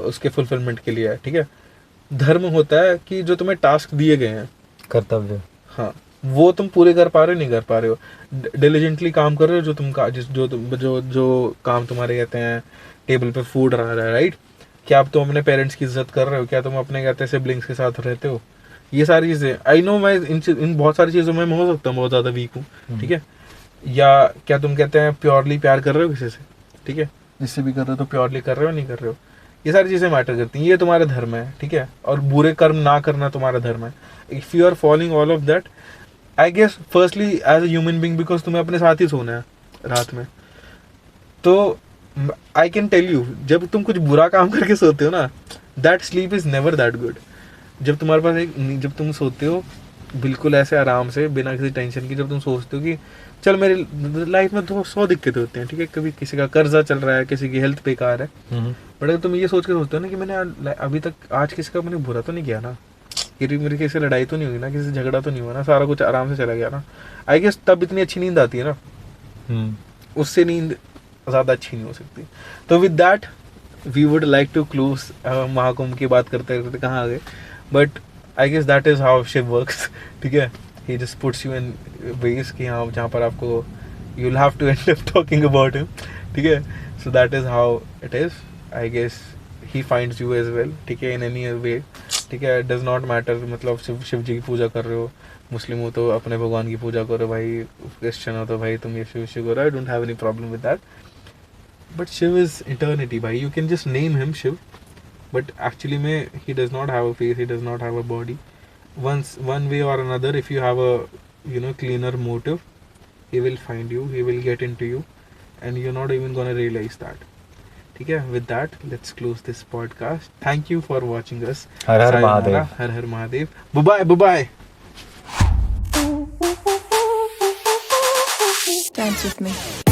उसके फुलफिलमेंट के लिए है, ठीक है। धर्म होता है कि जो तुम्हें टास्क दिए गए हैं, कर्तव्य, हाँ, वो तुम पूरे कर पा रहे हो नहीं कर पा रहे हो, डिलीजेंटली काम कर रहे हो, जो काम तुम्हारे कहते हैं टेबल पे फूड रहा है, राइट, क्या आप तुम अपने पेरेंट्स की इज्जत कर रहे हो, क्या तुम अपने कहते हैं सिबलिंग्स के साथ रहते हो, ये सारी चीज़ें। आई नो मैं इन बहुत सारी चीज़ों में मैं हो सकता हूँ बहुत ज़्यादा वीक हूँ, ठीक है, या क्या तुम कहते हैं प्योरली प्यार कर रहे हो किसी से, ठीक है, जिससे भी कर रहे हो तो प्योरली कर रहे हो नहीं कर रहे हो, ये सारी चीज़ें मैटर करती हैं, ये तुम्हारा धर्म है, ठीक है, और बुरे कर्म ना करना तुम्हारा धर्म है। If you are following all of that, I guess firstly as a human being, because तुम्हें अपने साथ ही सोना है रात में, तो आई कैन टेल यू जब तुम कुछ बुरा काम करके सोते हो ना, that sleep is never that good. जब तुम्हारे पास जब तुम सोते हो बिल्कुल ऐसे आराम से बिना किसी टेंशन की, जब तुम सोचते हो कि चल मेरी लाइफ में तो 100 दिक्कतें होती हैं, ठीक है, कभी किसी का कर्जा चल रहा है, किसी की हेल्थ बेकार है, बट अगर तुम ये सोच के सोचते हो ना कि मैंने अभी तक आज किसी का मैंने बुरा तो नहीं किया ना, मेरी किसी से लड़ाई तो नहीं हुई ना, किसी से झगड़ा तो नहीं हुआ ना, सारा कुछ आराम से चला गया ना, आई गेस तब इतनी अच्छी नींद आती है ना, उससे नींद ज़्यादा अच्छी नहीं हो सकती। तो with that we would like to close Mahakumbh की बात करते करते कहाँ आ गए, but I guess that is how Shiv works, ठीक है, he just puts you in ways कि हाँ जहाँ पर आपको you will have to end up talking about him, ठीक है, so that is how it is. I guess he finds you as well, ठीक है, इन एनी वे, ठीक है, डज नॉट मैटर, मतलब शिव जी की पूजा कर रहे हो, मुस्लिम हो तो अपने भगवान की पूजा करो भाई, क्रिश्चियन हो तो भाई तुम ये शिव करो, I don't have any problem with that. But Shiv is eternity, bhai. You can just name him Shiv, but actually mein he does not have a face, he does not have a body. Once, one way or another, if you have a, you know, cleaner motive, he will find you, he will get into you, and you're not even gonna realize that. Okay, with that, let's close this podcast. Thank you for watching us. Har Har Sayonara. Mahadev. Har Har Mahadev. Bye bye. Dance with me.